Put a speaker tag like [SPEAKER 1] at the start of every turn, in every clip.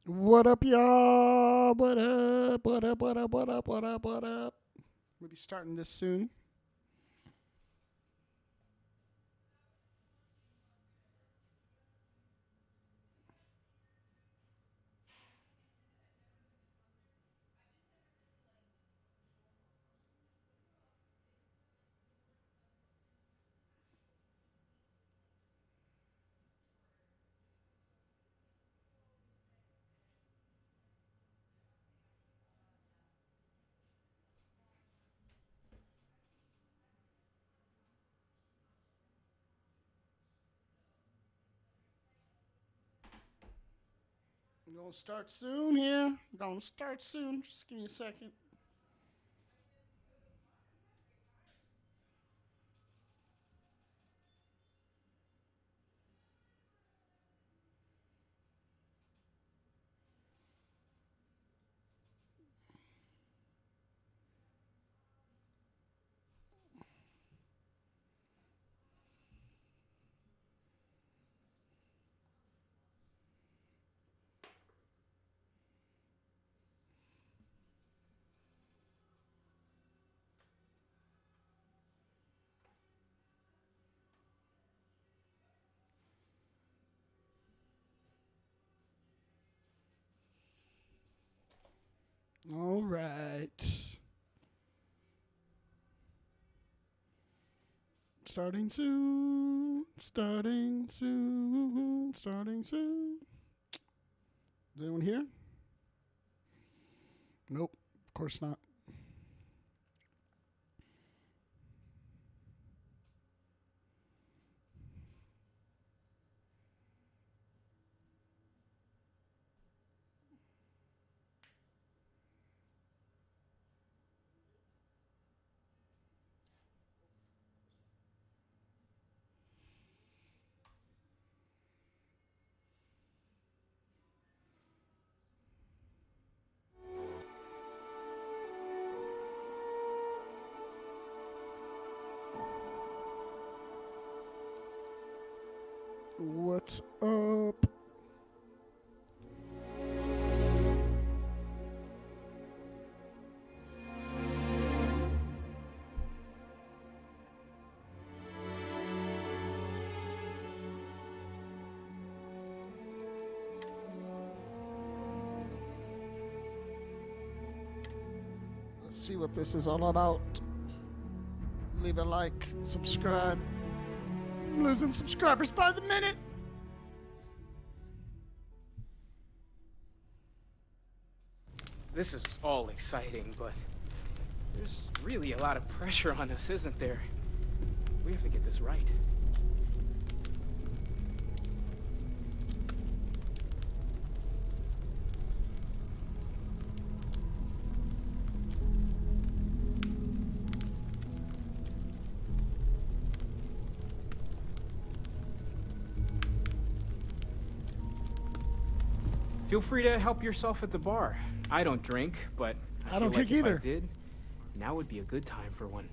[SPEAKER 1] What up, y'all? What up? What up? What up? What up? What up? What up? We'll be starting this soon. We're gonna start soon here. We're gonna start soon. Just give me a second. All right. Starting soon. Starting soon. Starting soon. Is anyone here? Nope. Of course not. What's up? Let's see what this is all about. Leave a like, subscribe. I'm losing subscribers by the minute.
[SPEAKER 2] This is all exciting, but there's really a lot of pressure on us, isn't there? We have to get this right. Feel free to help yourself at the bar. I don't drink, but
[SPEAKER 1] I don't drink
[SPEAKER 2] if
[SPEAKER 1] either.
[SPEAKER 2] I did, now would be a good time for one.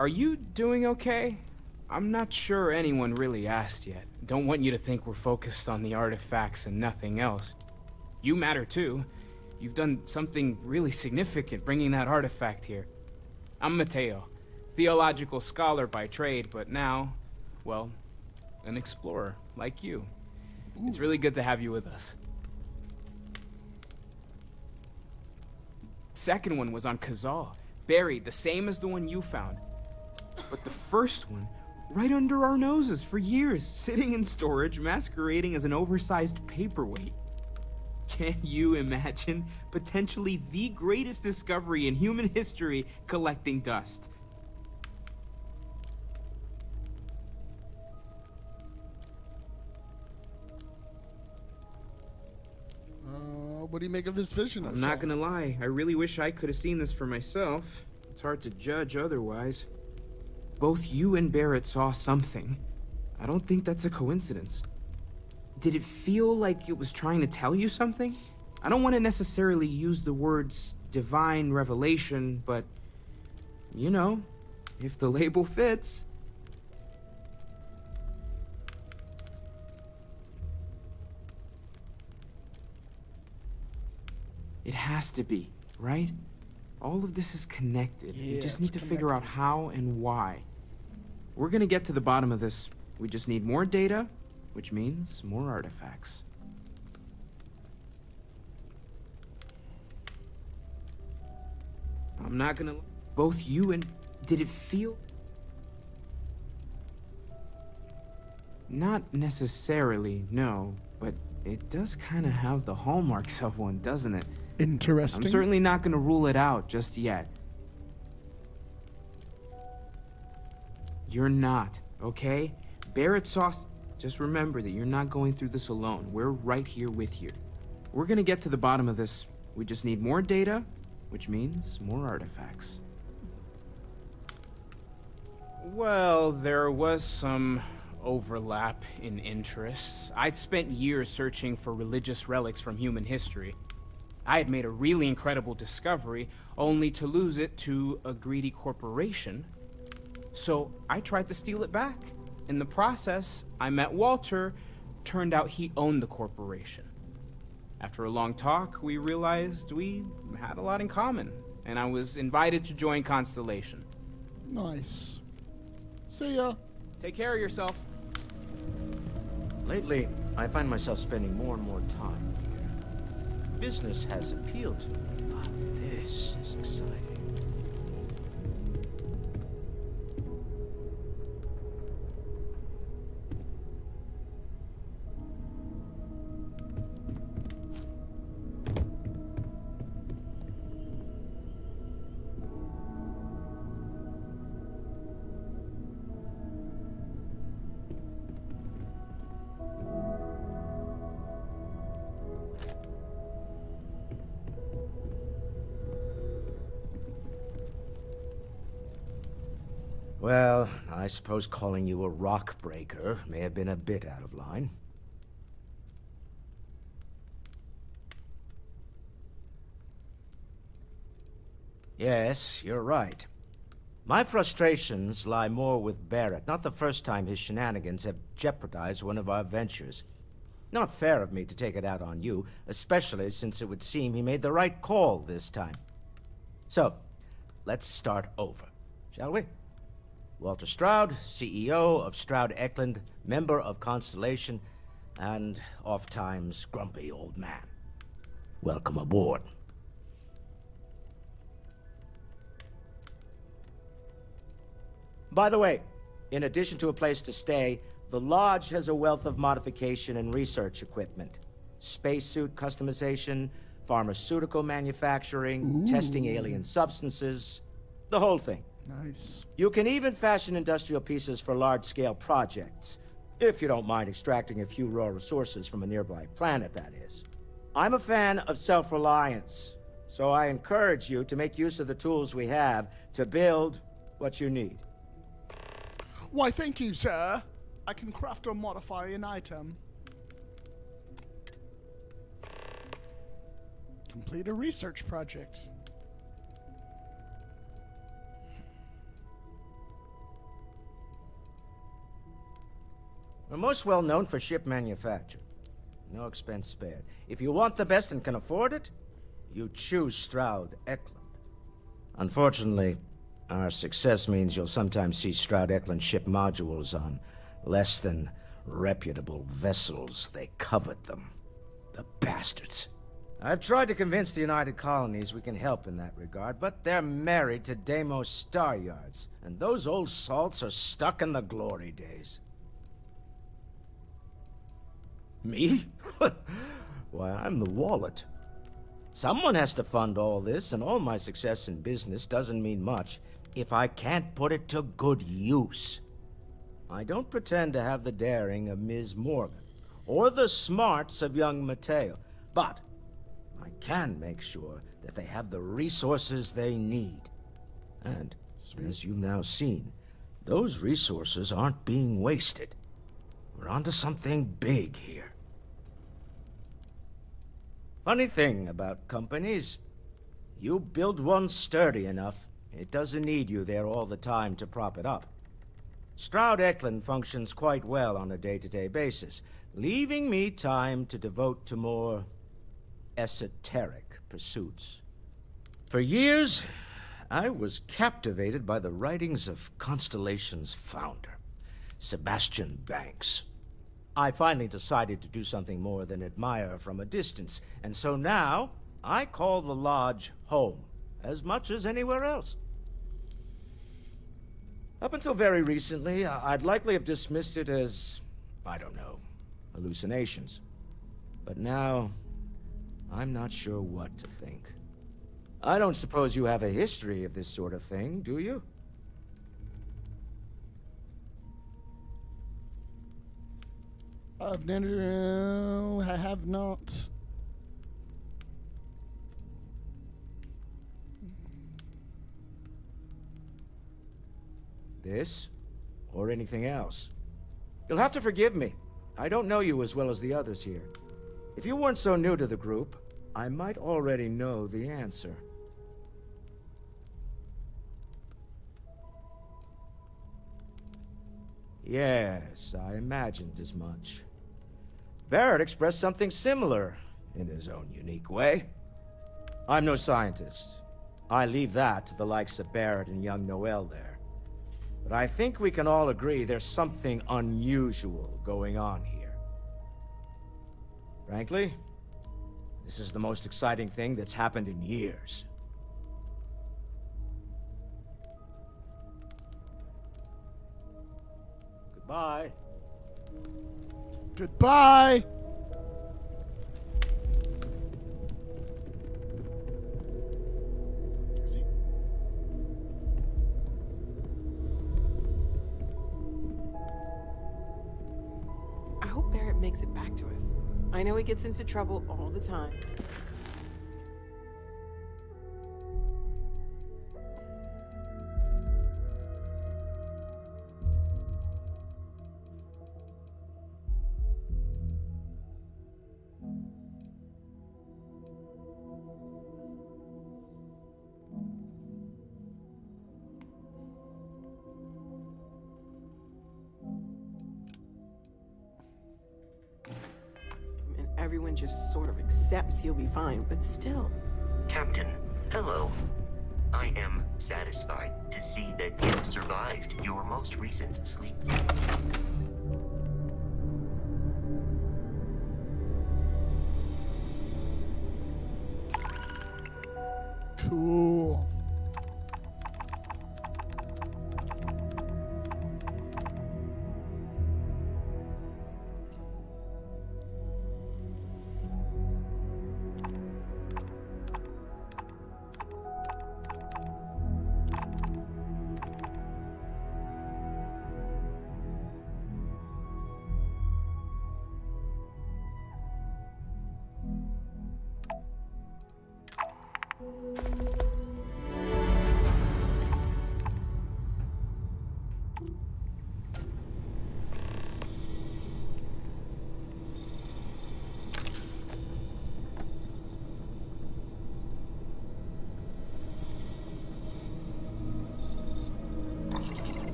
[SPEAKER 2] Are you doing okay? I'm not sure anyone really asked yet. Don't want you to think we're focused on the artifacts and nothing else. You matter too. You've done something really significant bringing that artifact here. I'm Mateo, theological scholar by trade, but now, well, an explorer like you.
[SPEAKER 1] Ooh.
[SPEAKER 2] It's really good to have you with us. Second one was on Kazal, buried the same as the one you found. But the first one, right under our noses for years, sitting in storage, masquerading as an oversized paperweight. Can you imagine potentially the greatest discovery in human history collecting dust?
[SPEAKER 1] What do you make of this vision?
[SPEAKER 2] I'm not gonna lie, I really wish I could have seen this for myself. It's hard to judge otherwise. Both you and Barrett saw something. I don't think that's a coincidence. Did it feel like it was trying to tell you something? I don't want to necessarily use the words divine revelation, but you know, if the label fits. It has to be, right? All of this is connected.
[SPEAKER 1] Yeah,
[SPEAKER 2] We just
[SPEAKER 1] it's
[SPEAKER 2] need to figure out
[SPEAKER 1] connected.
[SPEAKER 2] how and why. We're gonna get to the bottom of this. We just need more data, which means more artifacts. I'm not gonna... Both you and... Did it feel... Not necessarily, no, but it does kind of have the hallmarks of one, doesn't it?
[SPEAKER 1] Interesting.
[SPEAKER 2] I'm certainly not gonna rule it out just yet. You're not, okay? Barrett Sauce, just remember that you're not going through this alone. We're right here with you. We're gonna get to the bottom of this. We just need more data, which means more artifacts. Well, there was some overlap in interests. I'd spent years searching for religious relics from human history. I had made a really incredible discovery, only to lose it to a greedy corporation. So I tried to steal it back. In the process, I met Walter. Turned out he owned the corporation. After a long talk, we realized we had a lot in common, and I was invited to join Constellation.
[SPEAKER 1] Nice. See ya.
[SPEAKER 2] Take care of yourself.
[SPEAKER 3] Lately, I find myself spending more and more time here. Business has appealed to me, but this is exciting. Well, I suppose calling you a rock breaker may have been a bit out of line. Yes, you're right. My frustrations lie more with Barrett. Not the first time his shenanigans have jeopardized one of our ventures. Not fair of me to take it out on you, especially since it would seem he made the right call this time. So, let's start over, shall we? Walter Stroud, CEO of Stroud Eklund, member of Constellation, and oft-times grumpy old man. Welcome aboard. By the way, in addition to a place to stay, the Lodge has a wealth of modification and research equipment. Spacesuit customization, pharmaceutical manufacturing, testing alien substances, the whole thing.
[SPEAKER 1] Nice.
[SPEAKER 3] You can even fashion industrial pieces for large-scale projects, if you don't mind extracting a few raw resources from a nearby planet, that is. I'm a fan of self-reliance, so I encourage you to make use of the tools we have to build what you need.
[SPEAKER 1] Why, thank you, sir. I can craft or modify an item. Complete a research project.
[SPEAKER 3] We're most well known for ship manufacture. No expense spared. If you want the best and can afford it, you choose Stroud Eklund. Unfortunately, our success means you'll sometimes see Stroud Eklund ship modules on less than reputable vessels. They covet them. The bastards. I've tried to convince the United Colonies we can help in that regard, but they're married to Deimos Star Yards, and those old salts are stuck in the glory days. Me? Why, I'm the wallet. Someone has to fund all this, and all my success in business doesn't mean much if I can't put it to good use. I don't pretend to have the daring of Ms. Morgan, or the smarts of young Mateo, but I can make sure that they have the resources they need. And, as you've now seen, those resources aren't being wasted. We're onto something big here. Funny thing about companies, you build one sturdy enough, it doesn't need you there all the time to prop it up. Stroud Eklund functions quite well on a day-to-day basis, leaving me time to devote to more esoteric pursuits. For years, I was captivated by the writings of Constellation's founder, Sebastian Banks. I finally decided to do something more than admire from a distance, and so now I call the Lodge home as much as anywhere else. Up until very recently, I'd likely have dismissed it as, I don't know, hallucinations. But now, I'm not sure what to think. I don't suppose you have a history of this sort of thing, do you?
[SPEAKER 1] I have not.
[SPEAKER 3] This? Or anything else? You'll have to forgive me. I don't know you as well as the others here. If you weren't so new to the group, I might already know the answer. Yes, I imagined as much. Barrett expressed something similar, in his own unique way. I'm no scientist. I leave that to the likes of Barrett and young Noel there. But I think we can all agree there's something unusual going on here. Frankly, this is the most exciting thing that's happened in years. Goodbye.
[SPEAKER 1] Goodbye.
[SPEAKER 4] I hope Barrett makes it back to us. I know he gets into trouble all the time. And everyone just sort of accepts he'll be fine, but still.
[SPEAKER 5] Captain, hello. I am satisfied to see that you survived your most recent sleep.
[SPEAKER 1] Cool.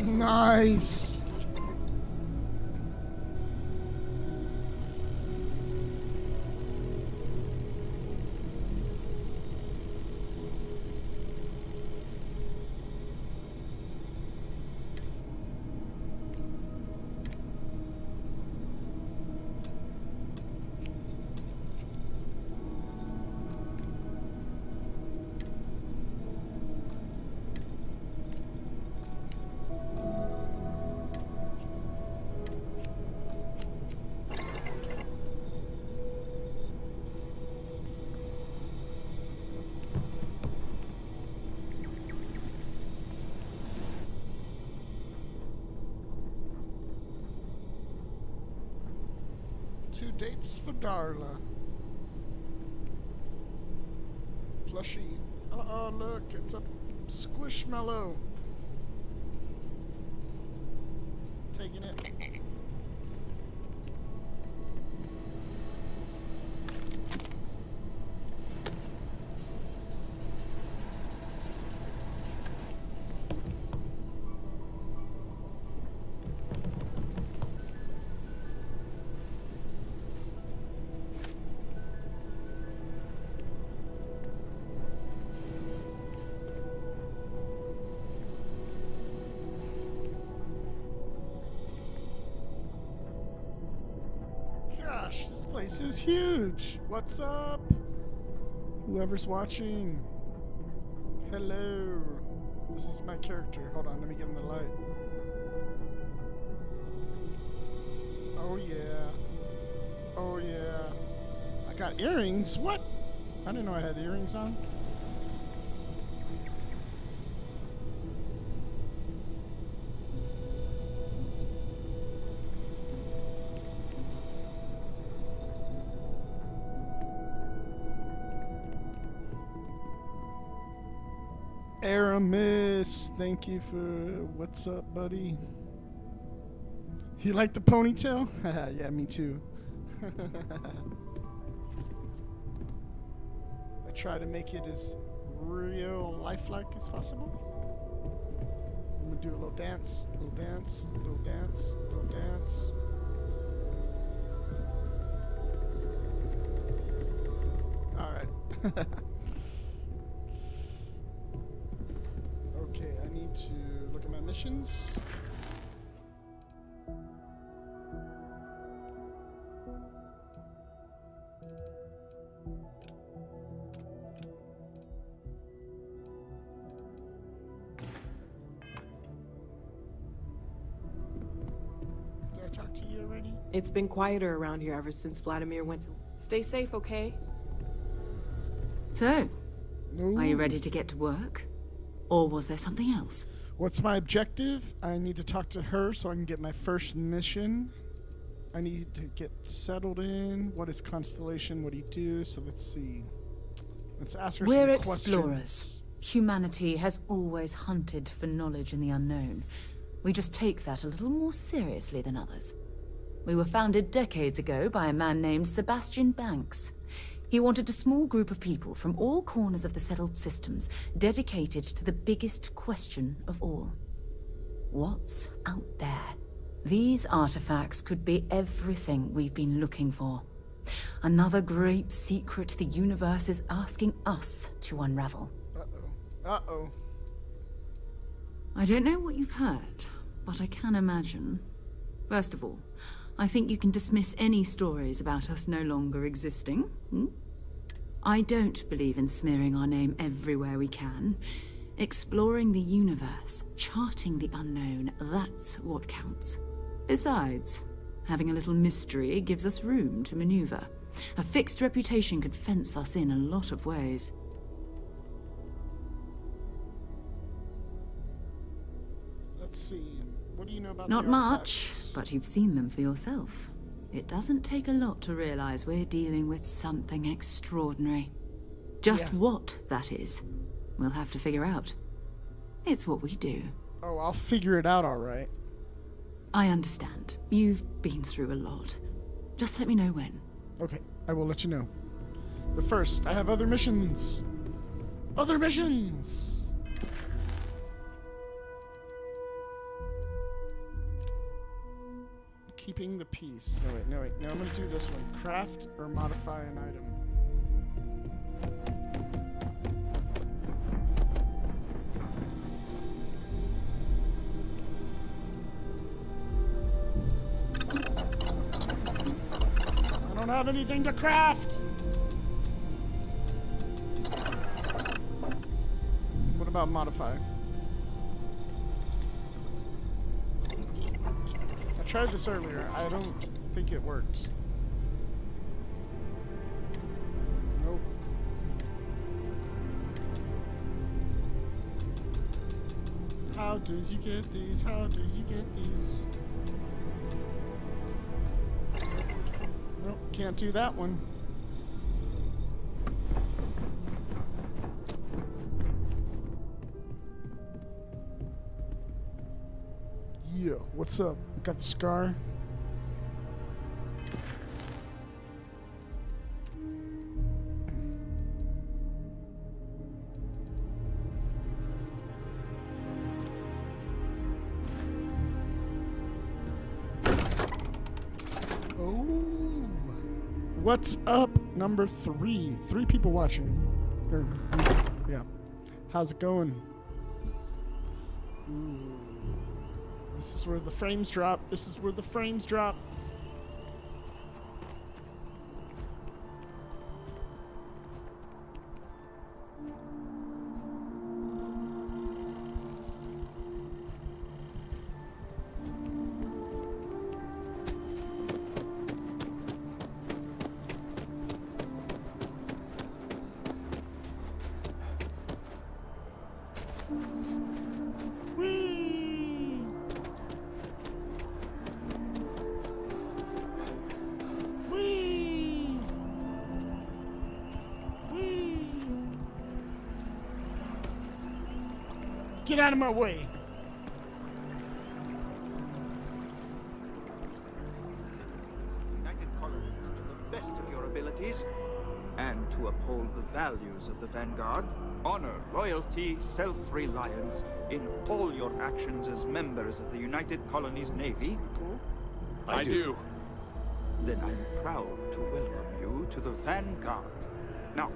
[SPEAKER 1] Nice. Two dates for Darla. Plushie. Uh-oh, look, it's a squishmallow. Taking it. gosh, this place is huge. What's up? Whoever's watching. Hello. This is my character. Hold on, let me get in the light. Oh yeah. Oh yeah. I got earrings. What? I didn't know I had earrings on. Aramis, thank you for what's up, buddy. You like the ponytail? Yeah, me too. I try to make it as real lifelike as possible. I'm gonna do a little dance, little dance, little dance, little dance. All right. Okay, I need to look at my missions. Did I talk to you already?
[SPEAKER 4] It's been quieter around here ever since Vladimir went to... Stay safe, okay?
[SPEAKER 6] So,
[SPEAKER 1] No.
[SPEAKER 6] are you ready to get to work? Or was there something else?
[SPEAKER 1] What's my objective? I need to talk to her so I can get my first mission. I need to get settled in. What is Constellation? What do you do? So let's see. Let's ask her
[SPEAKER 6] We're
[SPEAKER 1] some
[SPEAKER 6] explorers.
[SPEAKER 1] questions.
[SPEAKER 6] Humanity has always hunted for knowledge in the unknown. We just take that a little more seriously than others. We were founded decades ago by a man named Sebastian Banks. He wanted a small group of people from all corners of the settled systems dedicated to the biggest question of all. What's out there? These artifacts could be everything we've been looking for. Another great secret the universe is asking us to unravel.
[SPEAKER 1] Uh-oh. Uh-oh.
[SPEAKER 6] I don't know what you've heard, but I can imagine. First of all, I think you can dismiss any stories about us no longer existing. I don't believe in smearing our name everywhere we can. Exploring the universe, charting the unknown, that's what counts. Besides, having a little mystery gives us room to maneuver. A fixed reputation could fence us in a lot of ways.
[SPEAKER 1] Let's see. What do you know about
[SPEAKER 6] Not
[SPEAKER 1] the
[SPEAKER 6] much,
[SPEAKER 1] artifacts?
[SPEAKER 6] but you've seen them for yourself. It doesn't take a lot to realize we're dealing with something extraordinary. Just
[SPEAKER 1] Yeah.
[SPEAKER 6] what that is, we'll have to figure out. It's what we do.
[SPEAKER 1] Oh, I'll figure it out all right.
[SPEAKER 6] I understand. You've been through a lot. Just let me know when.
[SPEAKER 1] Okay, I will let you know. But first, I have other missions. Other missions! Keeping the peace. No, wait. No, I'm gonna do this one. Craft or modify an item. I don't have anything to craft! What about modify? I tried this earlier. I don't think it worked. Nope. How do you get these? How do you get these? Nope, can't do that one. Yeah, what's up? Got the scar? Oh, what's up? Number 3. 3 people watching. Yeah. How's it going? Ooh. This is where the frames drop. This is where the frames drop. Get out of my way.
[SPEAKER 7] United Colonies to the best of your abilities, and to uphold the values of the Vanguard, honor, loyalty, self-reliance in all your actions as members of the United Colonies Navy.
[SPEAKER 1] Cool.
[SPEAKER 8] I do.
[SPEAKER 7] Then I'm proud to welcome you to the Vanguard. Now,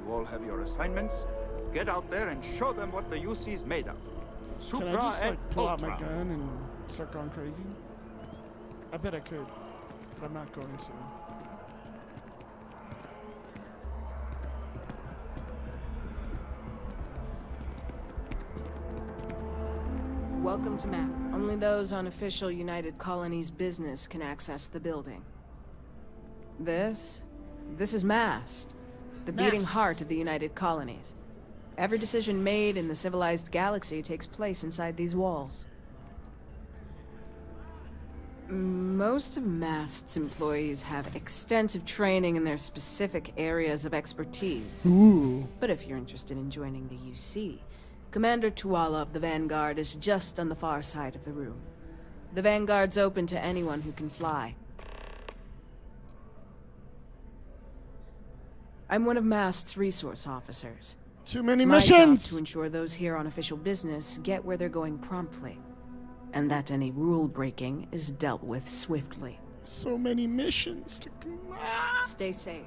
[SPEAKER 7] you all have your assignments. Get out there and show them what the UC's made of.
[SPEAKER 1] Can I
[SPEAKER 7] Supra
[SPEAKER 1] just
[SPEAKER 7] and
[SPEAKER 1] like pull out my
[SPEAKER 7] Ultra.
[SPEAKER 1] gun and start going crazy? I bet I could, but I'm not going to.
[SPEAKER 4] Welcome to map. Only those on official United Colonies business can access the building. This is Mast, the beating
[SPEAKER 1] Mast.
[SPEAKER 4] heart of the United Colonies. Every decision made in the civilized galaxy takes place inside these walls. Most of Mast's employees have extensive training in their specific areas of expertise.
[SPEAKER 1] Ooh.
[SPEAKER 4] But if you're interested in joining the UC, Commander Tuala of the Vanguard is just on the far side of the room. The Vanguard's open to anyone who can fly. I'm one of Mast's resource officers.
[SPEAKER 1] Too many
[SPEAKER 4] It's my job
[SPEAKER 1] missions.
[SPEAKER 4] to ensure those here on official business get where they're going promptly, and that any rule breaking is dealt with swiftly.
[SPEAKER 1] So many missions to come. Ah!
[SPEAKER 4] Stay safe.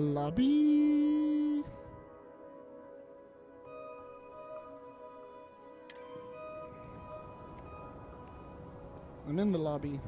[SPEAKER 1] Lobby. I'm in the lobby.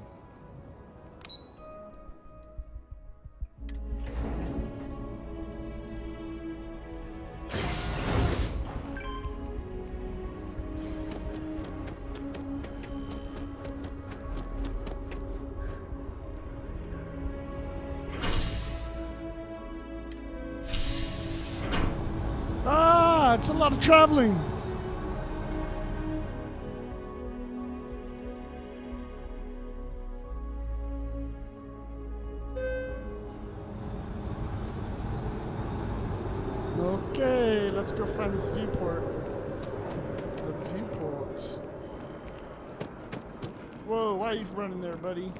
[SPEAKER 1] Ah, it's a lot of traveling. Okay, let's go find this viewport. The viewport. Whoa, why are you running there, buddy?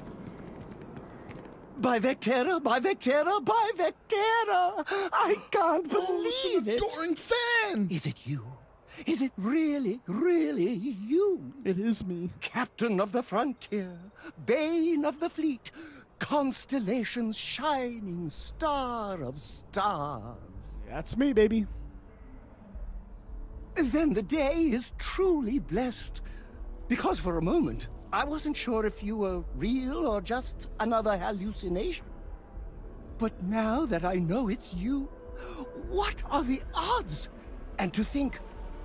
[SPEAKER 9] By Vectera, by Vectera, by Vectera! I can't believe it!
[SPEAKER 1] Adoring fan!
[SPEAKER 9] Is it you? Is it really, really you?
[SPEAKER 1] It is me.
[SPEAKER 9] Captain of the frontier, bane of the fleet, constellation's shining star of stars.
[SPEAKER 1] That's me, baby.
[SPEAKER 9] Then the day is truly blessed. Because for a moment, I wasn't sure if you were real or just another hallucination. But now that I know it's you, what are the odds? And to think,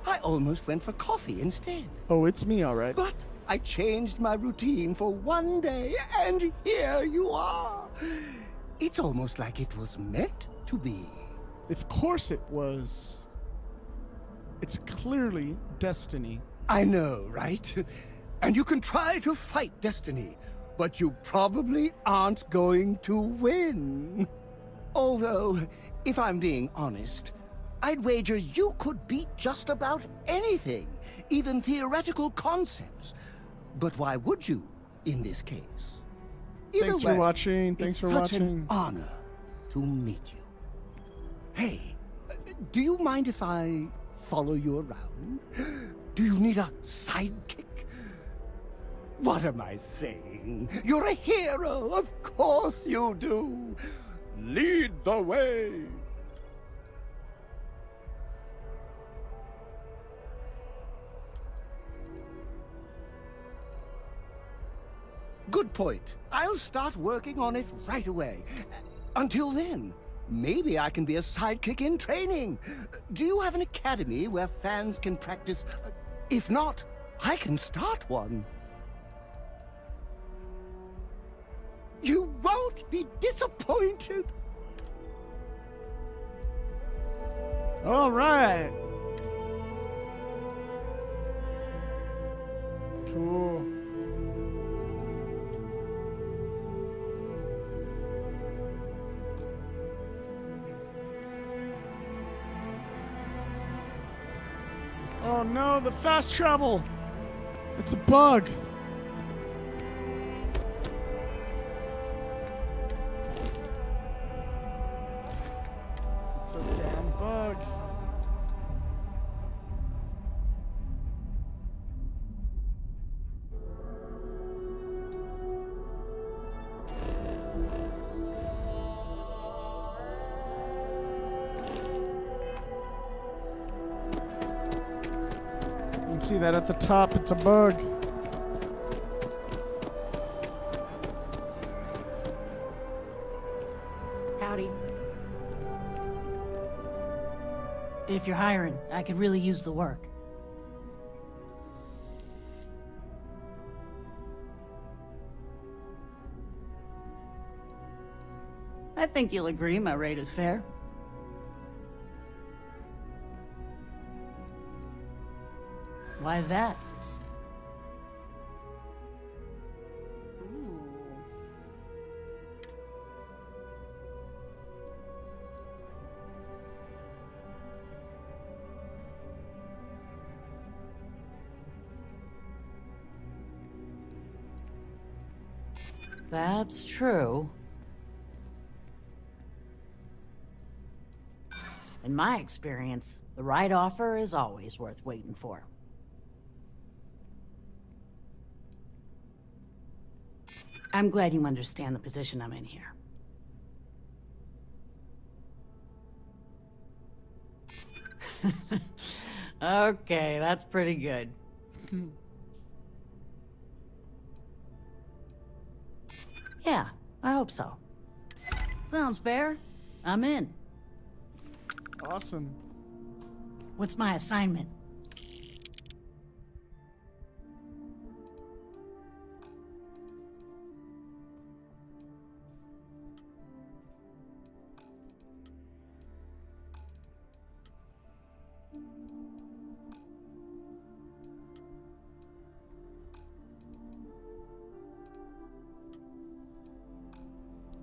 [SPEAKER 9] I almost went for coffee instead.
[SPEAKER 1] Oh, it's me, all right.
[SPEAKER 9] But I changed my routine for one day, and here you are. It's almost like it was meant to be.
[SPEAKER 1] Of course it was. It's clearly destiny.
[SPEAKER 9] I know, right? And you can try to fight destiny, but you probably aren't going to win. Although, if I'm being honest, I'd wager you could beat just about anything, even theoretical concepts. But why would you, in this case? Either
[SPEAKER 1] Thanks for
[SPEAKER 9] way,
[SPEAKER 1] watching. Thanks
[SPEAKER 9] it's
[SPEAKER 1] for
[SPEAKER 9] such
[SPEAKER 1] watching.
[SPEAKER 9] an honor to meet you. Hey, do you mind if I follow you around? Do you need a sidekick? What am I saying? You're a hero, of course you do. Lead the way. Good point. I'll start working on it right away. Until then, maybe I can be a sidekick in training. Do you have an academy where fans can practice? If not, I can start one. You won't be disappointed.
[SPEAKER 1] All right. Cool. Oh no, the fast travel! It's a bug! It's a damn bug. You can see that at the top, it's a bug.
[SPEAKER 8] Howdy. If you're hiring, I could really use the work. I think you'll agree my rate is fair. Why is that? That's true. In my experience, the right offer is always worth waiting for. I'm glad you understand the position I'm in here. Okay, that's pretty good. Yeah, I hope so. Sounds fair. I'm in.
[SPEAKER 1] Awesome.
[SPEAKER 8] What's my assignment?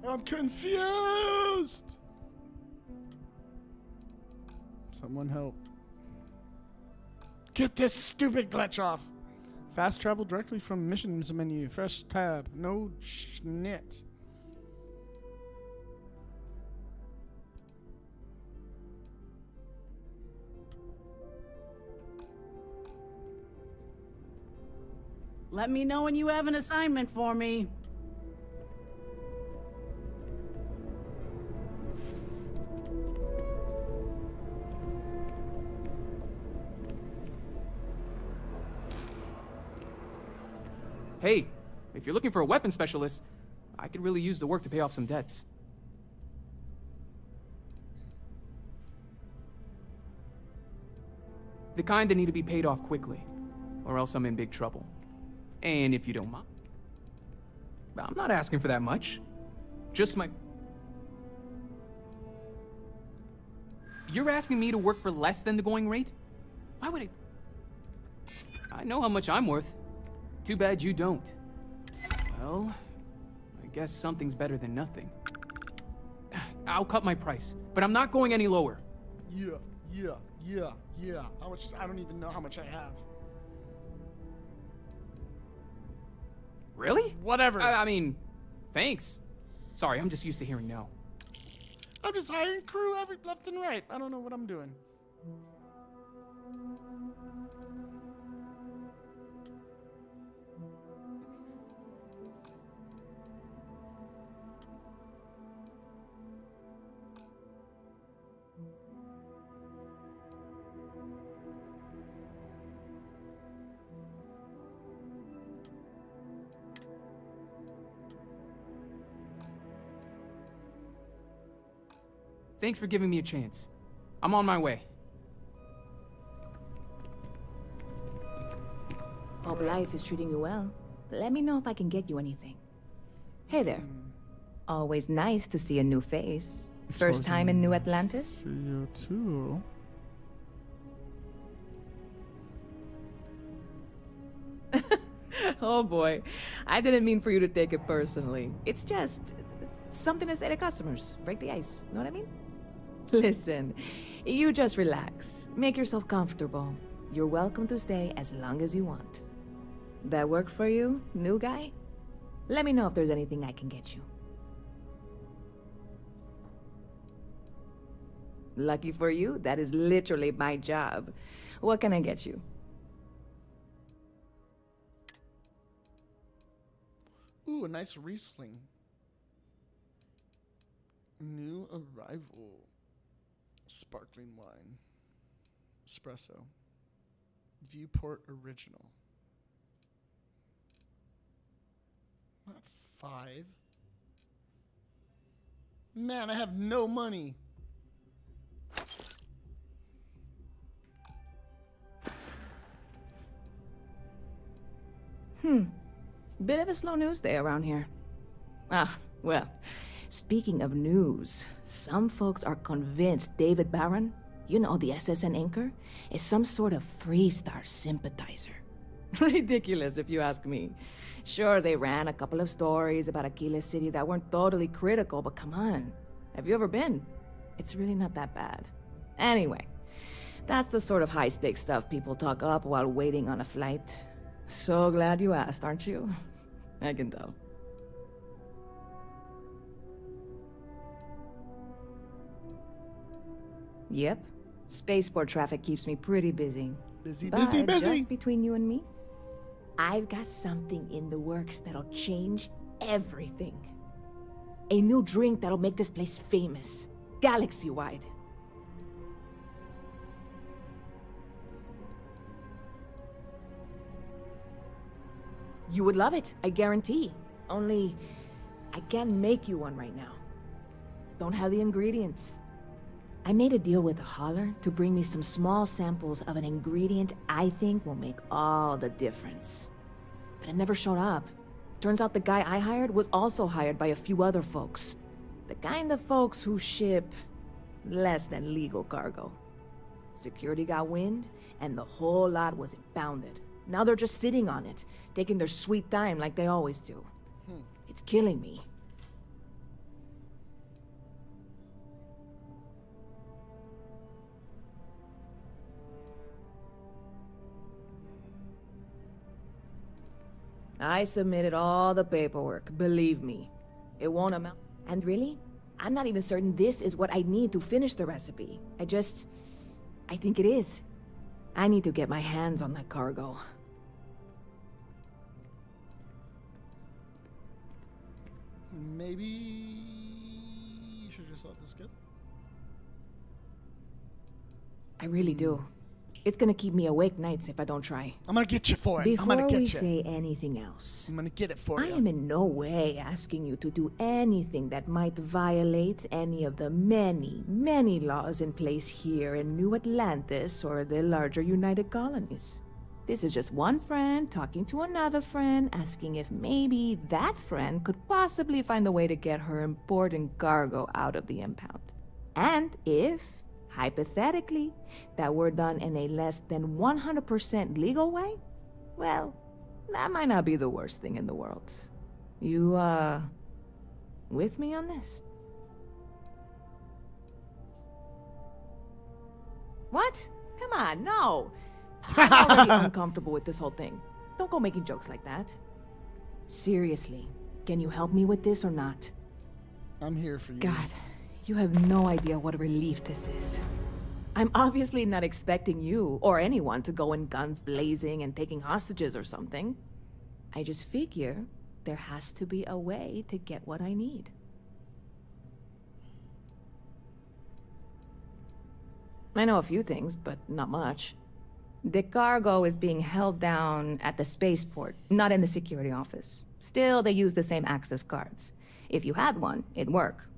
[SPEAKER 1] I'm confused! Someone help. Get this stupid glitch off! Fast travel directly from missions menu. Fresh tab. No schnit.
[SPEAKER 8] Let me know when you have an assignment for me.
[SPEAKER 2] Hey, if you're looking for a weapon specialist, I could really use the work to pay off some debts. The kind that need to be paid off quickly, or else I'm in big trouble. And if you don't mind, I'm not asking for that much. Just my... You're asking me to work for less than the going rate? Why would I know how much I'm worth. Too bad you don't. Well, I guess something's better than nothing. I'll cut my price, but I'm not going any lower.
[SPEAKER 1] Yeah. How much? I don't even know how much I have.
[SPEAKER 2] Really?
[SPEAKER 1] Whatever.
[SPEAKER 2] I mean, thanks. Sorry, I'm just used to hearing no.
[SPEAKER 1] I'm just hiring crew every left and right. I don't know what I'm doing.
[SPEAKER 2] Thanks for giving me a chance. I'm on my way.
[SPEAKER 10] Hope life is treating you well. Let me know if I can get you anything. Hey there. Always nice to see a new face. First time in New Atlantis?
[SPEAKER 1] See you too.
[SPEAKER 10] Oh boy, I didn't mean for you to take it personally. It's just something to say to customers. Break the ice, know what I mean? Listen, you just relax. Make yourself comfortable. You're welcome to stay as long as you want. That work for you, new guy? Let me know if there's anything I can get you. Lucky for you, that is literally my job. What can I get you?
[SPEAKER 1] Ooh, a nice Riesling. New arrival. Sparkling wine. Espresso. Viewport original. Not 5. Man, I have no money.
[SPEAKER 10] Bit of a slow news day around here. Ah, well, speaking of news, some folks are convinced David Barron, you know, the SSN anchor, is some sort of Freestar sympathizer. Ridiculous, if you ask me. Sure, they ran a couple of stories about Aquila City that weren't totally critical, but come on. Have you ever been? It's really not that bad. Anyway, that's the sort of high-stakes stuff people talk up while waiting on a flight. So glad you asked, aren't you? I can tell. Yep. Spaceport traffic keeps me pretty busy.
[SPEAKER 1] Busy,
[SPEAKER 10] But
[SPEAKER 1] busy, busy.
[SPEAKER 10] just between you and me, I've got something in the works that'll change everything. A new drink that'll make this place famous, galaxy-wide. You would love it, I guarantee. Only, I can't make you one right now. Don't have the ingredients. I made a deal with a hauler to bring me some small samples of an ingredient I think will make all the difference. But it never showed up. Turns out the guy I hired was also hired by a few other folks. The kind of folks who ship less than legal cargo. Security got wind, and the whole lot was impounded. Now they're just sitting on it, taking their sweet time like they always do. It's killing me. I submitted all the paperwork, believe me. It won't amount. And really, I'm not even certain this is what I need to finish the recipe. I think it is. I need to get my hands on that cargo.
[SPEAKER 1] Maybe you should just let this get.
[SPEAKER 10] I really do. It's gonna keep me awake nights if I don't try.
[SPEAKER 1] I'm gonna get you for it. I'm
[SPEAKER 10] Before
[SPEAKER 1] gonna get
[SPEAKER 10] we
[SPEAKER 1] you.
[SPEAKER 10] say anything else,
[SPEAKER 1] I'm gonna get it for
[SPEAKER 10] I
[SPEAKER 1] you.
[SPEAKER 10] am in no way asking you to do anything that might violate any of the many, many laws in place here in New Atlantis or the larger United Colonies. This is just one friend talking to another friend, asking if maybe that friend could possibly find a way to get her important cargo out of the impound. And if, hypothetically, that were done in a less than 100% legal way, well, that might not be the worst thing in the world. You, with me on this? What? Come on, no! I'm already uncomfortable with this whole thing. Don't go making jokes like that. Seriously, can you help me with this or not?
[SPEAKER 1] I'm here for you.
[SPEAKER 10] God, you have no idea what a relief this is. I'm obviously not expecting you or anyone to go in guns blazing and taking hostages or something. I just figure there has to be a way to get what I need. I know a few things, but not much. The cargo is being held down at the spaceport, not in the security office. Still, they use the same access cards. If you had one, it'd work.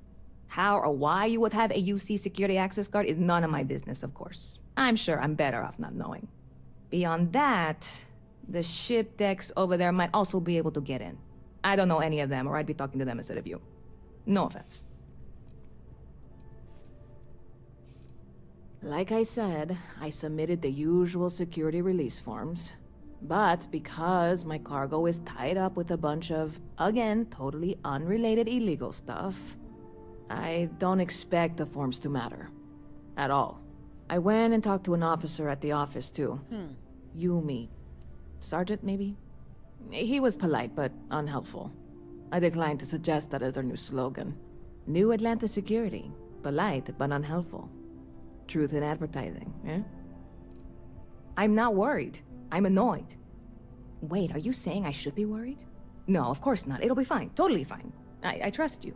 [SPEAKER 10] How or why you would have a UC security access card is none of my business, of course. I'm sure I'm better off not knowing. Beyond that, the ship decks over there might also be able to get in. I don't know any of them, or I'd be talking to them instead of you. No offense. Like I said, I submitted the usual security release forms. But because my cargo is tied up with a bunch of, again, totally unrelated illegal stuff, I don't expect the forms to matter. At all. I went and talked to an officer at the office, too. Yumi. Sergeant, maybe? He was polite, but unhelpful. I declined to suggest that as our new slogan. New Atlanta Security. Polite, but unhelpful. Truth in advertising, eh? I'm not worried. I'm annoyed. Wait, are you saying I should be worried? No, of course not. It'll be fine. Totally fine. I trust you.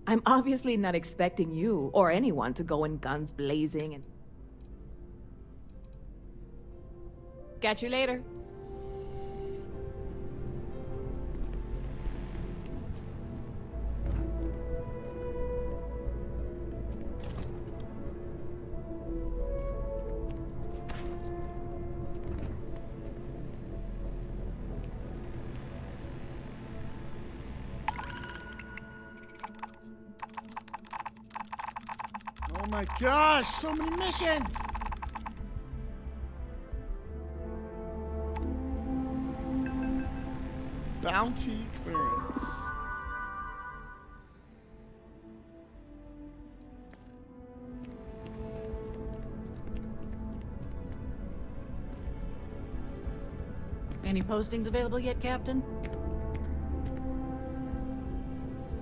[SPEAKER 10] I'm obviously not expecting you or anyone to go in guns blazing and... Catch you later.
[SPEAKER 1] Oh my gosh, so many missions! Bounty clearance.
[SPEAKER 8] Any postings available yet, Captain?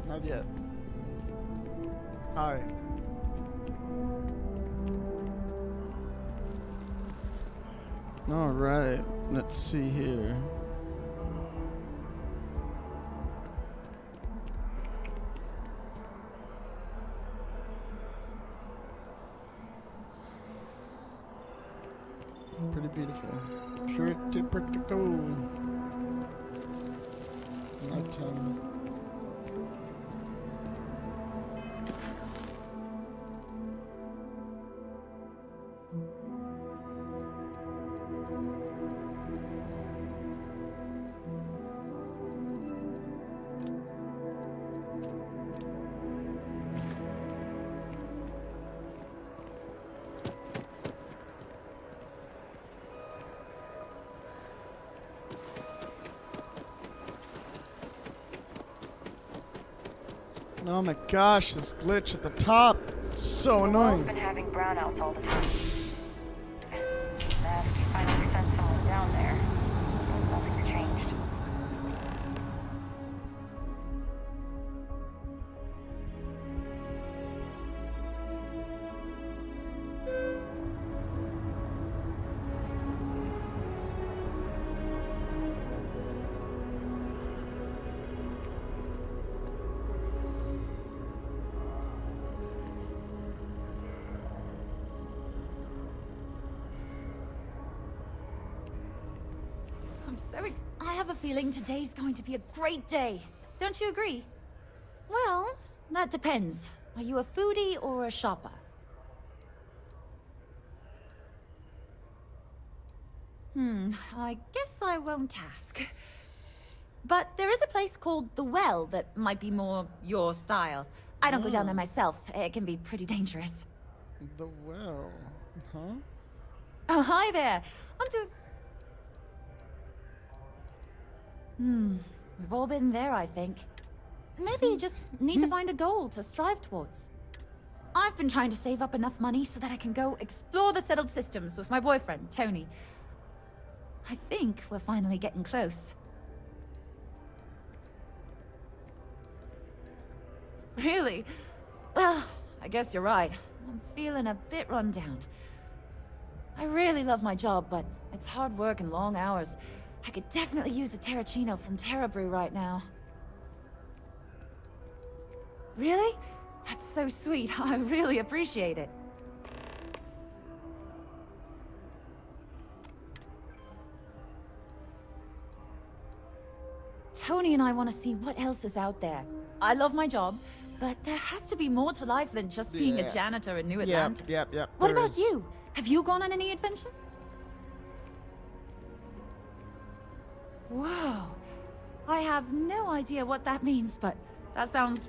[SPEAKER 1] Not yet. Alright. Alright, let's see here. Pretty beautiful. Pretty practical. Nighttime. Oh my gosh, this glitch at the top. It's so annoying.
[SPEAKER 11] I've been having brownouts all the time. Fast, you finally sent someone down there. Nothing's changed.
[SPEAKER 6] I have a feeling today's going to be a great day. Don't you agree? Well, that depends. Are you a foodie or a shopper? I guess I won't ask. But there is a place called The Well that might be more your style. I don't go down there myself. It can be pretty dangerous.
[SPEAKER 1] The Well, huh?
[SPEAKER 6] Oh, hi there. I'm doing... We've all been there, I think. Maybe you just need to find a goal to strive towards. I've been trying to save up enough money so that I can go explore the settled systems with my boyfriend, Tony. I think we're finally getting close. Really? Well, I guess you're right. I'm feeling a bit run down. I really love my job, but it's hard work and long hours. I could definitely use a Terracino from Terra Brew right now. Really? That's so sweet. I really appreciate it. Tony and I want to see what else is out there. I love my job, but there has to be more to life than just being a janitor in New Atlanta.
[SPEAKER 1] Yep.
[SPEAKER 6] What about you? Have you gone on any adventure? Whoa. I have no idea what that means, but that sounds...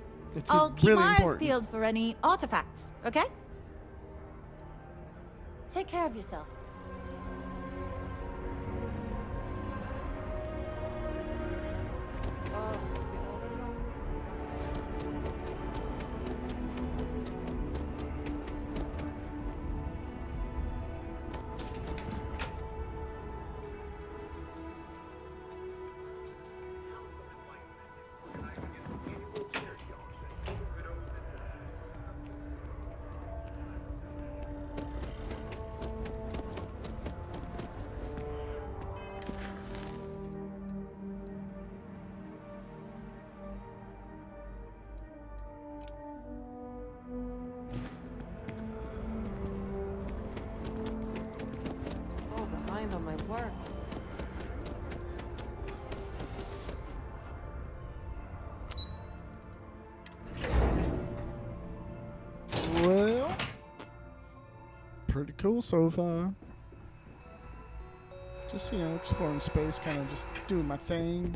[SPEAKER 6] I'll keep
[SPEAKER 1] really
[SPEAKER 6] my eyes
[SPEAKER 1] important.
[SPEAKER 6] peeled for any artifacts, okay? Take care of yourself.
[SPEAKER 4] So behind on my work.
[SPEAKER 1] Well, pretty cool so far. Just, exploring space, kind of just doing my thing.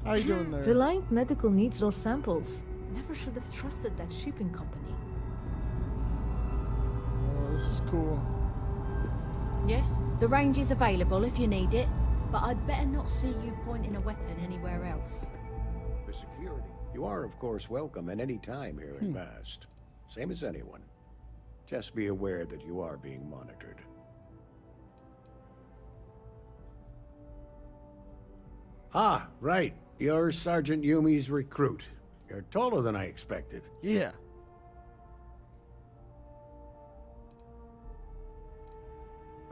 [SPEAKER 1] How you doing there?
[SPEAKER 10] Reliant Medical needs those samples. Never should have trusted that shipping company.
[SPEAKER 1] Oh, this is cool.
[SPEAKER 12] Yes, the range is available if you need it, but I'd better not see you pointing a weapon anywhere else.
[SPEAKER 13] The security. You are, of course, welcome at any time here in Mast. Same as anyone. Just be aware that you are being monitored. Ah, right. You're Sergeant Yumi's recruit. You're taller than I expected.
[SPEAKER 1] Yeah.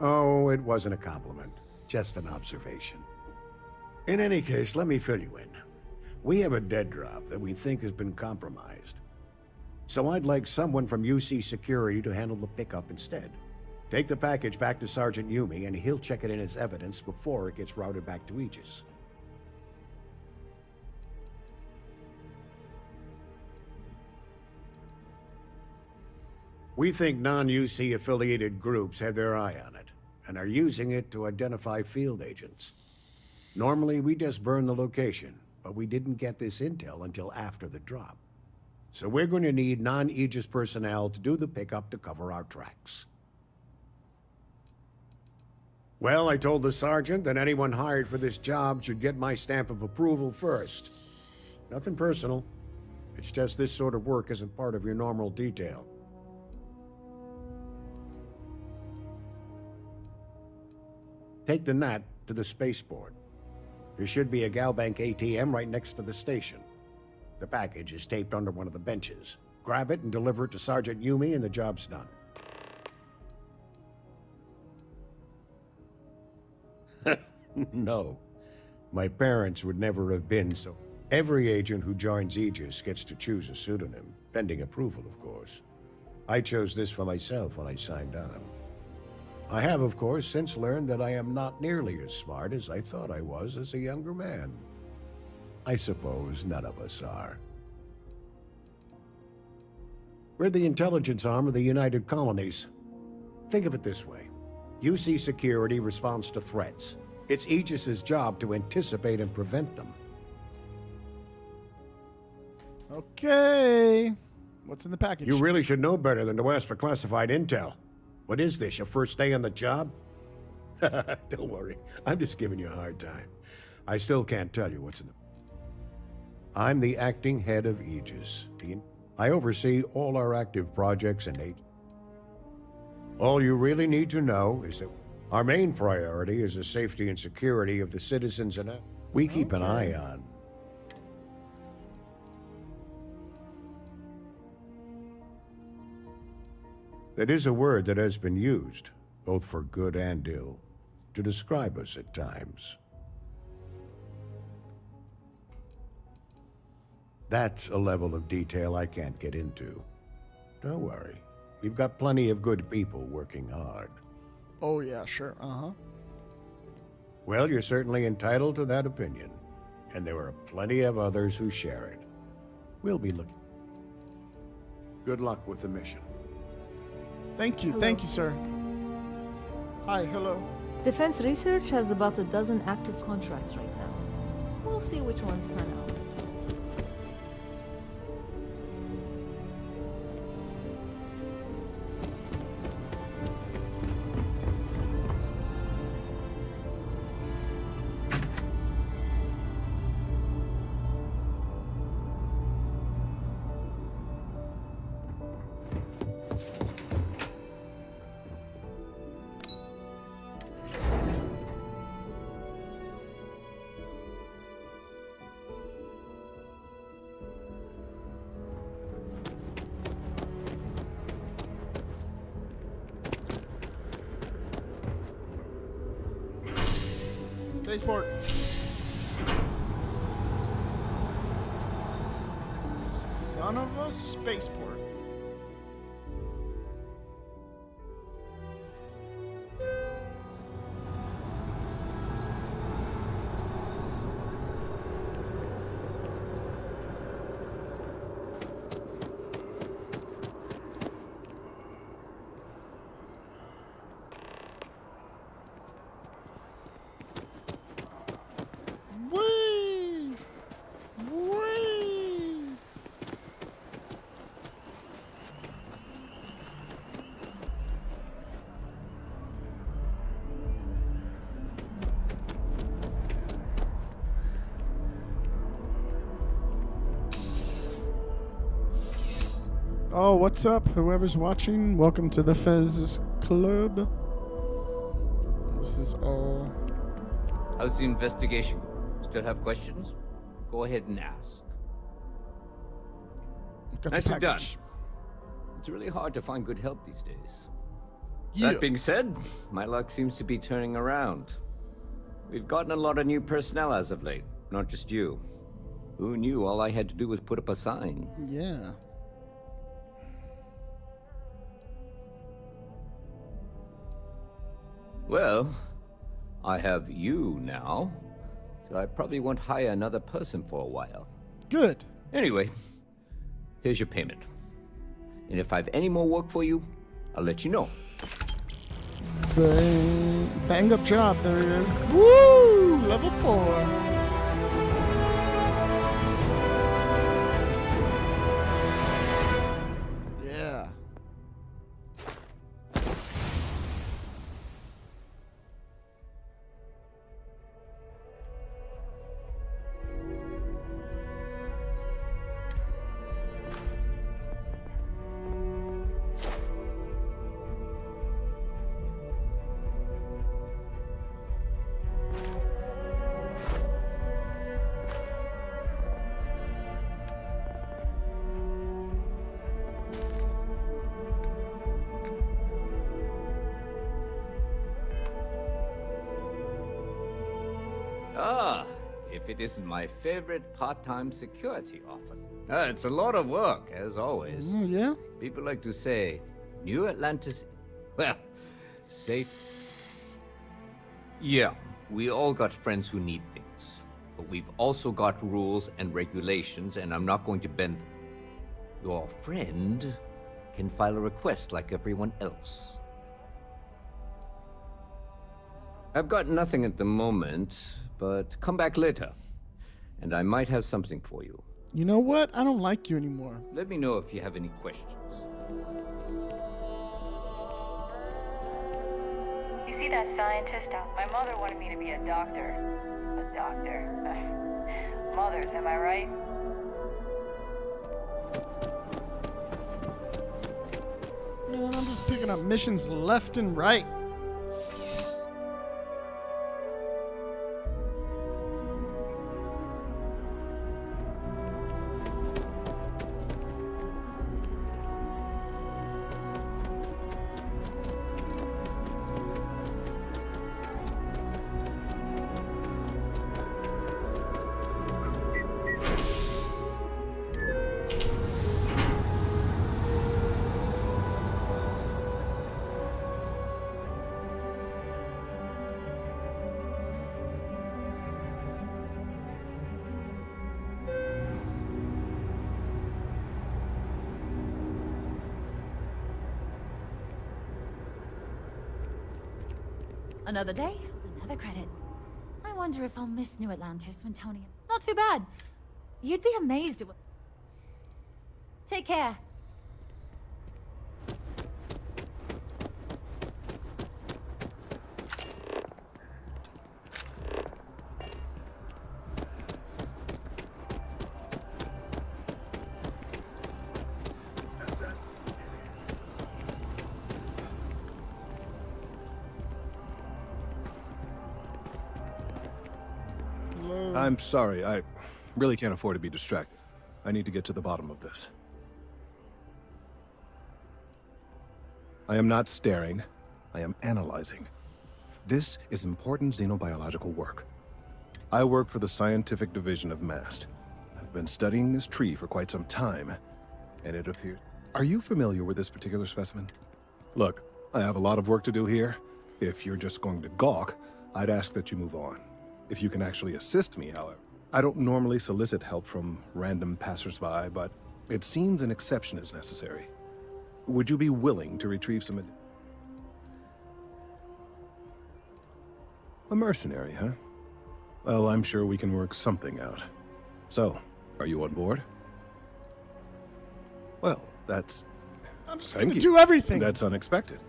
[SPEAKER 13] Oh, it wasn't a compliment. Just an observation. In any case, let me fill you in. We have a dead drop that we think has been compromised. So I'd like someone from UC Security to handle the pickup instead. Take the package back to Sergeant Yumi, and he'll check it in as evidence before it gets routed back to Aegis. We think non-UC affiliated groups have their eye on it, and are using it to identify field agents. Normally, we just burn the location, but we didn't get this intel until after the drop. So we're going to need non-Aegis personnel to do the pickup to cover our tracks. Well, I told the sergeant that anyone hired for this job should get my stamp of approval first. Nothing personal. It's just this sort of work isn't part of your normal detail. Take the Nat to the spaceport. There should be a Galbank ATM right next to the station. The package is taped under one of the benches. Grab it and deliver it to Sergeant Yumi and the job's done. No. My parents would never have been so... Every agent who joins Aegis gets to choose a pseudonym, pending approval, of course. I chose this for myself when I signed on. I have, of course, since learned that I am not nearly as smart as I thought I was as a younger man. I suppose none of us are. We're the intelligence arm of the United Colonies. Think of it this way. UC Security responds to threats. It's Aegis's job to anticipate and prevent them.
[SPEAKER 1] Okay. What's in the package?
[SPEAKER 13] You really should know better than to ask for classified intel. What is this, your first day on the job? Don't worry, I'm just giving you a hard time. I still can't tell you what's in the... I'm the acting head of Aegis. I oversee all our active projects and all you really need to know is that our main priority is the safety and security of the citizens, and we keep an eye on. That is a word that has been used, both for good and ill, to describe us at times. That's a level of detail I can't get into. Don't worry. We've got plenty of good people working hard.
[SPEAKER 1] Oh, yeah, sure. Uh-huh.
[SPEAKER 13] Well, you're certainly entitled to that opinion. And there are plenty of others who share it. We'll be looking. Good luck with the mission.
[SPEAKER 1] Thank you.
[SPEAKER 10] Hello.
[SPEAKER 1] Thank you, sir. Hi, hello.
[SPEAKER 10] Defense Research has about a dozen active contracts right now. We'll see which ones pan out.
[SPEAKER 1] Spaceport. Son of a spaceport. Whee! Whee! Oh, what's up, whoever's watching? Welcome to the Fez Club. This is all.
[SPEAKER 14] How's the investigation? Still have questions? Go ahead and ask.
[SPEAKER 1] Got your
[SPEAKER 14] Nicely done.
[SPEAKER 1] package.
[SPEAKER 14] It's really hard to find good help these days.
[SPEAKER 1] Yeah.
[SPEAKER 14] That being said, my luck seems to be turning around. We've gotten a lot of new personnel as of late, not just you. Who knew all I had to do was put up a sign?
[SPEAKER 1] Yeah.
[SPEAKER 14] Well, I have you now, so I probably won't hire another person for a while.
[SPEAKER 1] Good.
[SPEAKER 14] Anyway, here's your payment. And if I have any more work for you, I'll let you know.
[SPEAKER 1] Bang up job there. Woo! Level 4. Yeah.
[SPEAKER 14] Ah, if it isn't my favorite part-time security office. It's a lot of work, as always.
[SPEAKER 1] Yeah?
[SPEAKER 14] People like to say, New Atlantis... Well, safe... Yeah, we all got friends who need things. But we've also got rules and regulations, and I'm not going to bend them. Your friend can file a request like everyone else. I've got nothing at the moment, but come back later, and I might have something for you.
[SPEAKER 1] You know what? I don't like you anymore.
[SPEAKER 14] Let me know if you have any questions.
[SPEAKER 11] You see that scientist out? My mother wanted me to be a doctor. A doctor. Mothers, am I right?
[SPEAKER 1] Man, I'm just picking up missions left and right.
[SPEAKER 6] Another day, another credit. I wonder if I'll miss New Atlantis when Tony... Not too bad. You'd be amazed at what... Take care.
[SPEAKER 15] I'm sorry, I really can't afford to be distracted. I need to get to the bottom of this. I am not staring, I am analyzing. This is important xenobiological work. I work for the scientific division of MAST. I've been studying this tree for quite some time, and it appears... Are you familiar with this particular specimen? Look, I have a lot of work to do here. If you're just going to gawk, I'd ask that you move on. If you can actually assist me, however. I don't normally solicit help from random passersby, but it seems an exception is necessary. Would you be willing to retrieve some... A mercenary, huh? Well, I'm sure we can work something out. So, are you on board? Well, that's...
[SPEAKER 1] I'm just
[SPEAKER 15] Thank
[SPEAKER 1] gonna
[SPEAKER 15] you.
[SPEAKER 1] do everything.
[SPEAKER 15] That's unexpected.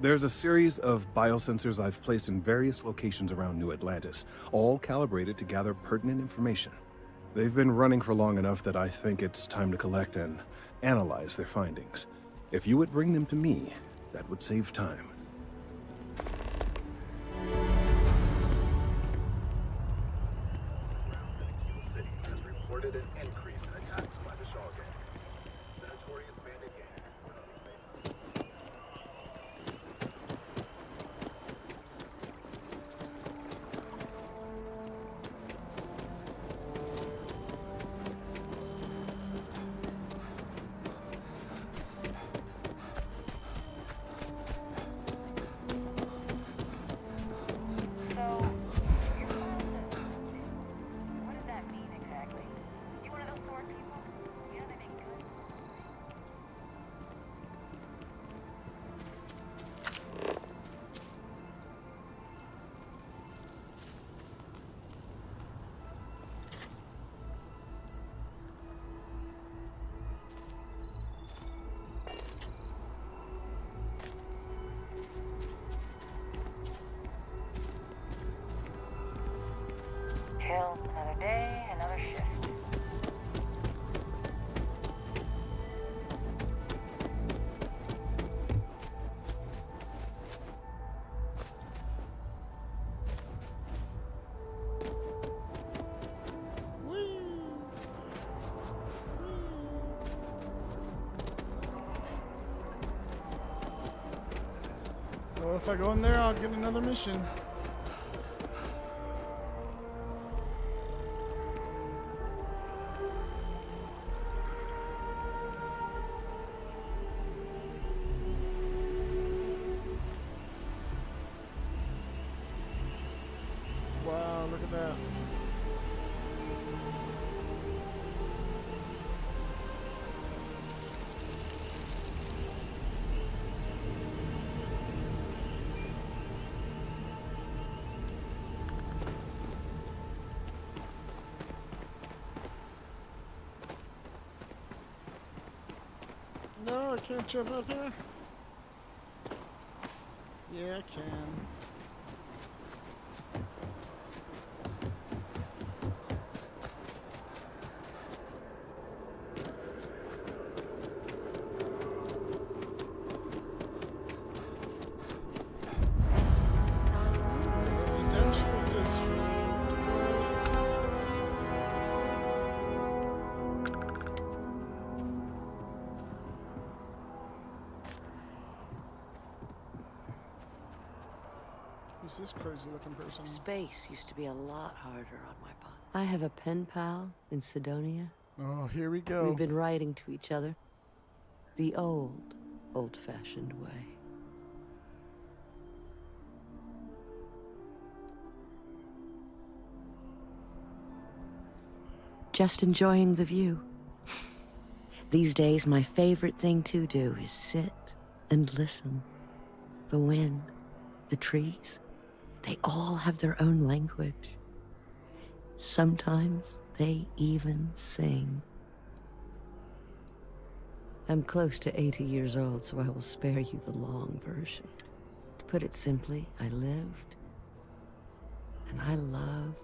[SPEAKER 15] There's a series of biosensors I've placed in various locations around New Atlantis, all calibrated to gather pertinent information. They've been running for long enough that I think it's time to collect and analyze their findings. If you would bring them to me, that would save time.
[SPEAKER 11] Kill another day, another shift.
[SPEAKER 1] Well, if I go in there, I'll get another mission. Wow, look at that. No, I can't jump up here. Yeah, I can. Residential district. Who's this crazy looking person?
[SPEAKER 16] Space used to be a lot harder on my body. I have a pen pal in Sidonia.
[SPEAKER 1] Oh, here we go.
[SPEAKER 16] We've been writing to each other. The old-fashioned way. Just enjoying the view. These days, my favorite thing to do is sit and listen. The wind, the trees, they all have their own language. Sometimes they even sing. I'm close to 80 years old, so I will spare you the long version. To put it simply, I lived, and I loved.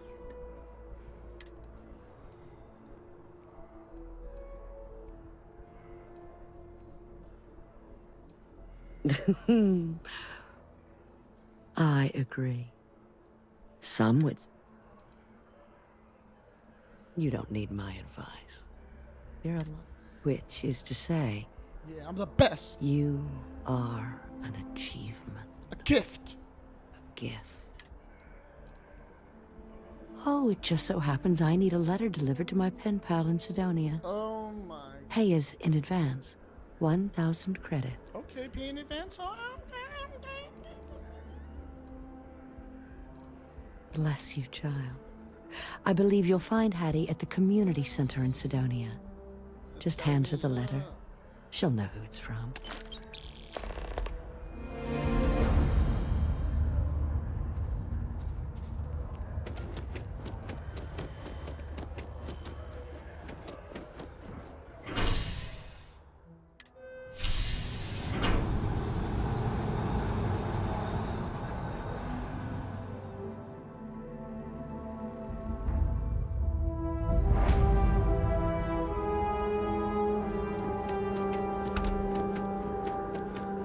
[SPEAKER 16] I agree. Some would... You don't need my advice. You're a which is to say...
[SPEAKER 1] Yeah, I'm the best.
[SPEAKER 16] You are an achievement.
[SPEAKER 1] A gift.
[SPEAKER 16] A gift. Oh, it just so happens I need a letter delivered to my pen pal in Sidonia.
[SPEAKER 1] Oh my.
[SPEAKER 16] Pay is in advance. 1,000 credit.
[SPEAKER 1] Okay, pay in advance. Oh,
[SPEAKER 16] Bless you, child. I believe you'll find Hattie at the community center in Sidonia. Just hand her the letter. She'll know who it's from.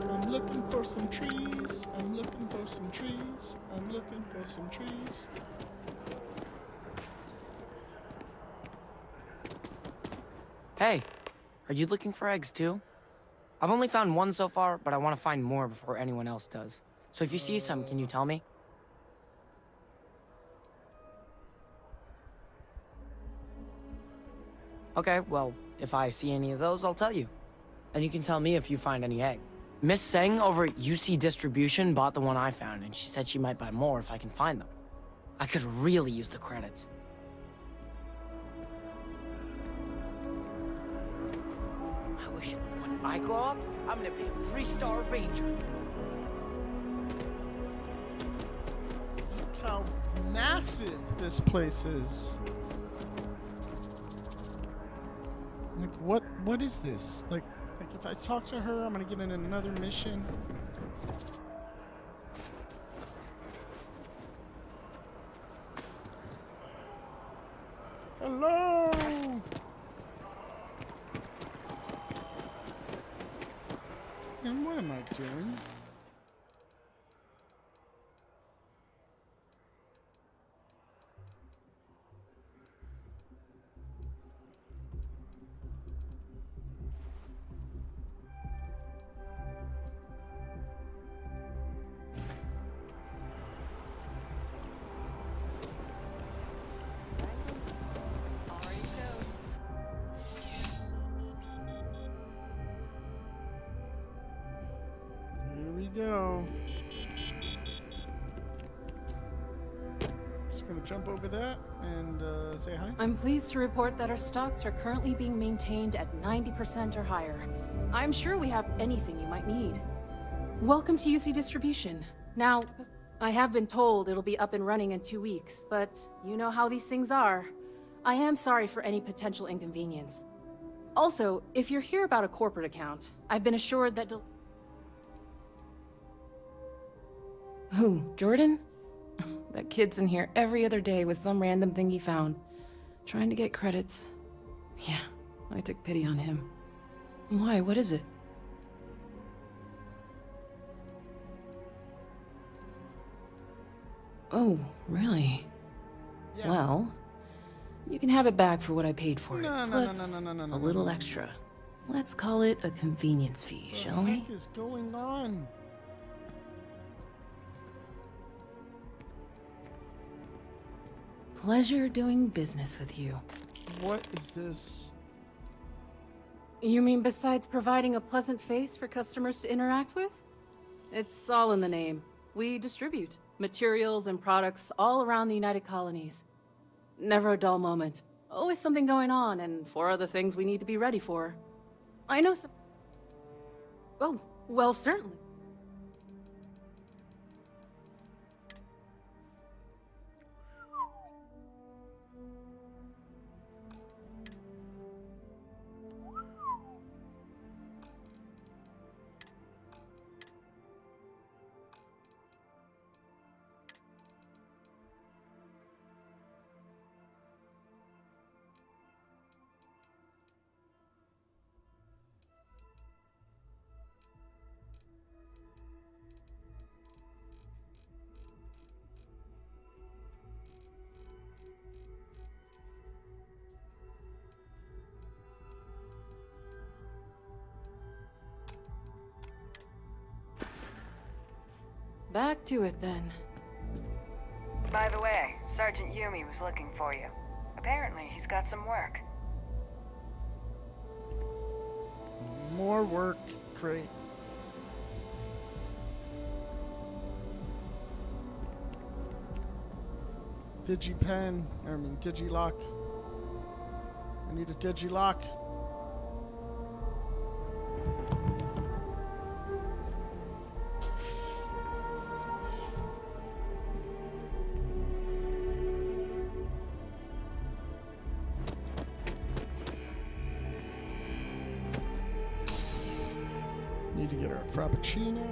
[SPEAKER 1] I'm looking for some trees. I'm looking for some trees. I'm looking for some trees.
[SPEAKER 17] Hey, are you looking for eggs too? I've only found one so far, but I want to find more before anyone else does. So if you see some, can you tell me? Okay, well, if I see any of those, I'll tell you. And you can tell me if you find any egg. Miss Seng over at UC Distribution bought the one I found, and she said she might buy more if I can find them. I could really use the credits. I wish when I grow up, I'm gonna be a 3-star ranger.
[SPEAKER 1] Look how massive this place is. Like, what is this? Like if I talk to her, I'm gonna get in another mission. Hello! And what am I doing? Here we go. Just gonna jump over that and say hi.
[SPEAKER 18] I'm pleased to report that our stocks are currently being maintained at 90% or higher. I'm sure we have anything you might need. Welcome to UC Distribution. Now, I have been told it'll be up and running in 2 weeks, but you know how these things are. I am sorry for any potential inconvenience. Also, if you're here about a corporate account, I've been assured that Who, Jordan? That kid's in here every other day with some random thing he found. Trying to get credits. Yeah, I took pity on him. Why, what is it? Oh, really?
[SPEAKER 1] Yeah.
[SPEAKER 18] Well, you can have it back for what I paid for it,
[SPEAKER 1] No,
[SPEAKER 18] plus
[SPEAKER 1] no,
[SPEAKER 18] a little extra. Let's call it a convenience fee, shall we?
[SPEAKER 1] What the heck is going on?
[SPEAKER 18] Pleasure doing business with you.
[SPEAKER 1] What is this?
[SPEAKER 18] You mean besides providing a pleasant face for customers to interact with? It's all in the name. We distribute materials and products all around the United Colonies. Never a dull moment. Always something going on, and 4 other things we need to be ready for. I know some... Oh, well, certainly. Back to it then.
[SPEAKER 11] By the way, Sergeant Yumi was looking for you. Apparently, he's got some work.
[SPEAKER 1] More work. Great. Digipen. I mean, digilock. I need a digilock. Need to get her a frappuccino.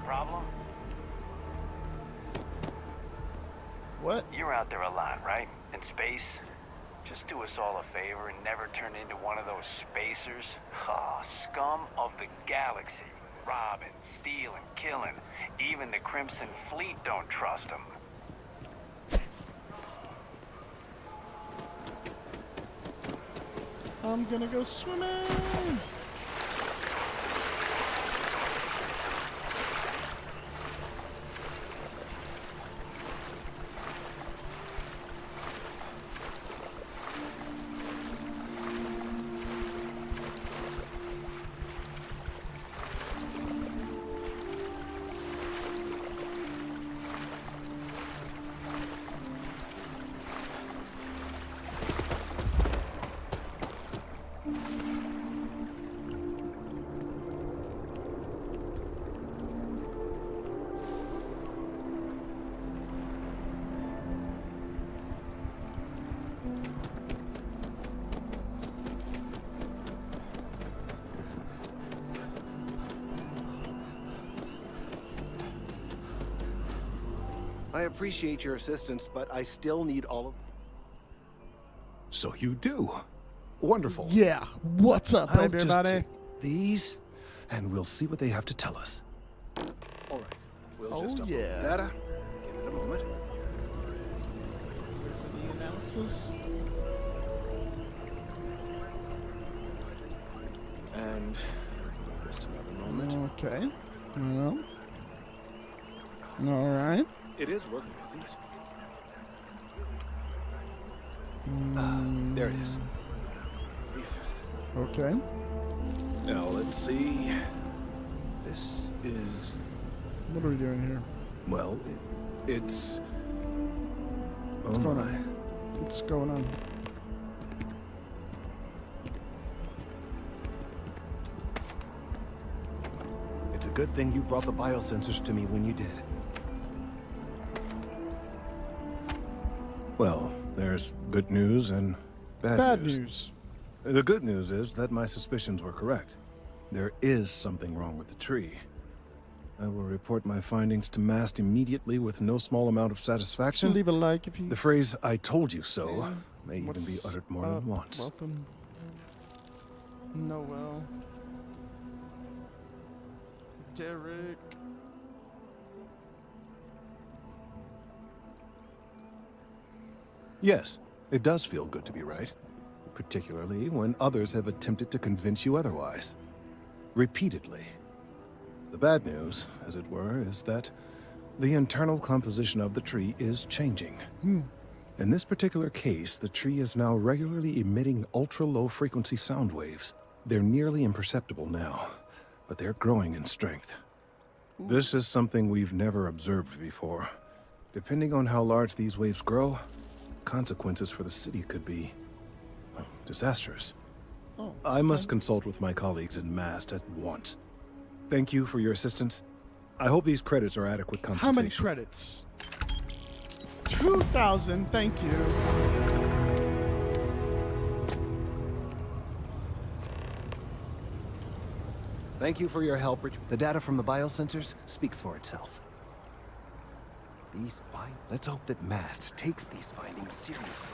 [SPEAKER 19] Problem?
[SPEAKER 1] What?
[SPEAKER 19] You're out there a lot, right? In space? Just do us all a favor and never turn into one of those spacers. Ah, scum of the galaxy. Robbing, stealing, killing. Even the Crimson Fleet don't trust them.
[SPEAKER 1] I'm gonna go swimming.
[SPEAKER 9] I appreciate your assistance, but I still need all of...
[SPEAKER 15] So you do. Wonderful.
[SPEAKER 1] Yeah. What's up,
[SPEAKER 15] I'll just
[SPEAKER 1] everybody?
[SPEAKER 15] take these, and we'll see what they have to tell us. All right. We'll just upload the data. Give it a moment.
[SPEAKER 1] The analysis.
[SPEAKER 15] And just another moment.
[SPEAKER 1] Okay. Well. All right.
[SPEAKER 15] It is working, isn't it? There it is. Brief.
[SPEAKER 1] Okay.
[SPEAKER 15] Now let's see. This is...
[SPEAKER 1] What are we doing here?
[SPEAKER 15] Well, it's...
[SPEAKER 1] What's
[SPEAKER 15] oh
[SPEAKER 1] going
[SPEAKER 15] my.
[SPEAKER 1] on? What's going on?
[SPEAKER 9] It's a good thing you brought the biosensors to me when you did.
[SPEAKER 15] Well, there's good news and bad news. The good news is that my suspicions were correct. There is something wrong with the tree. I will report my findings to Mast immediately with no small amount of satisfaction.
[SPEAKER 1] Leave a like if you...
[SPEAKER 15] The phrase, "I told you so," may even be uttered more than once.
[SPEAKER 1] Welcome. Noel. Derek.
[SPEAKER 15] Yes, it does feel good to be right. Particularly when others have attempted to convince you otherwise. Repeatedly. The bad news, as it were, is that the internal composition of the tree is changing. In this particular case, the tree is now regularly emitting ultra-low frequency sound waves. They're nearly imperceptible now, but they're growing in strength. This is something we've never observed before. Depending on how large these waves grow, consequences for the city could be disastrous. I must consult with my colleagues in Mast at once. Thank you for your assistance. I hope these credits are adequate compensation.
[SPEAKER 1] How many credits? 2,000, thank you.
[SPEAKER 9] Thank you for your help, Richard. The data from the biosensors speaks for itself. Let's hope that Mast takes these findings seriously.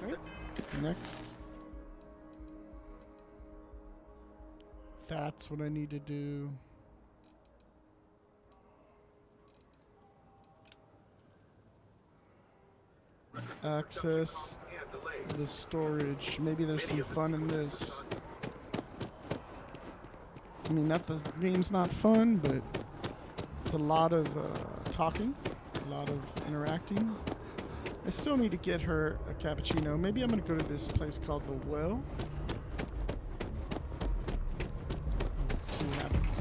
[SPEAKER 1] Okay. Next. That's what I need to do. Access. The storage. Maybe there's some fun in this. I mean, not the game's not fun, but it's a lot of talking, a lot of interacting. I still need to get her a cappuccino. Maybe I'm gonna go to this place called The Well. Let's see what happens.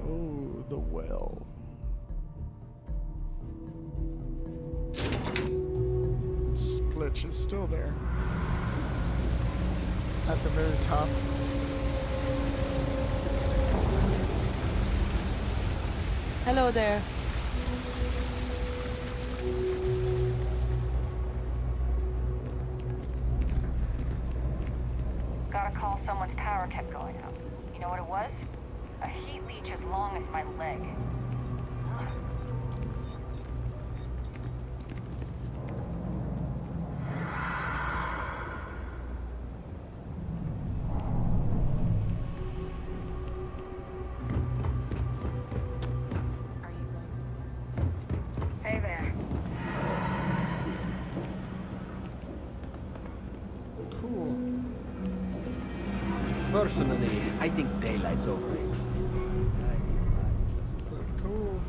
[SPEAKER 1] Oh, The Well. This glitch is still there. At the very top.
[SPEAKER 4] Hello there.
[SPEAKER 11] Got a call someone's power kept going out. You know what it was? A heat leech as long as my leg. Ugh. Hey there.
[SPEAKER 1] Cool.
[SPEAKER 20] Personally, I think daylight's overrated.
[SPEAKER 1] Cool.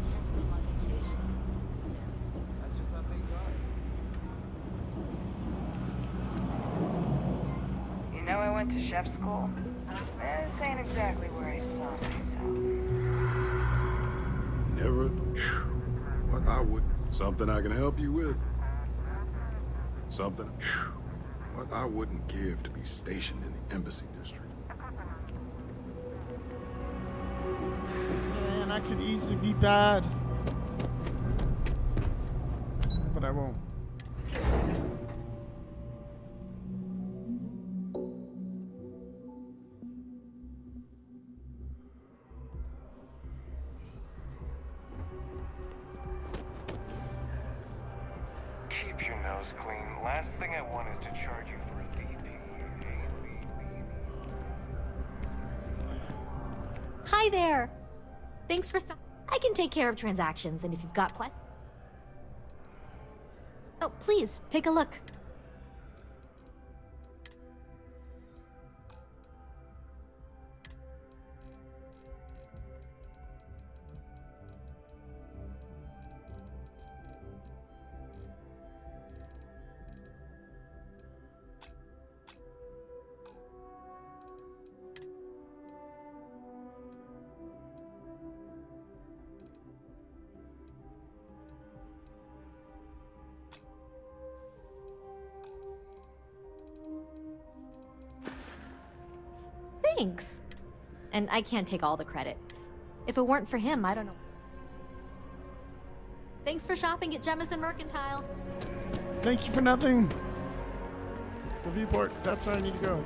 [SPEAKER 11] You know I went to chef school? This ain't exactly where I saw myself.
[SPEAKER 15] Never. What I would. Something I can help you with. Something. What I wouldn't give to be stationed in the embassy district.
[SPEAKER 1] Man, I could easily be bad. But I won't.
[SPEAKER 21] Keep your nose clean. Last thing I want is to charge you for a DP.
[SPEAKER 22] Hi there. Thanks for I can take care of transactions, and if you've got questions... Oh, please, take a look. Thanks. And I can't take all the credit. If it weren't for him, I don't know. Thanks for shopping at Jemison Mercantile.
[SPEAKER 1] Thank you for nothing. The viewport. That's where I need to go.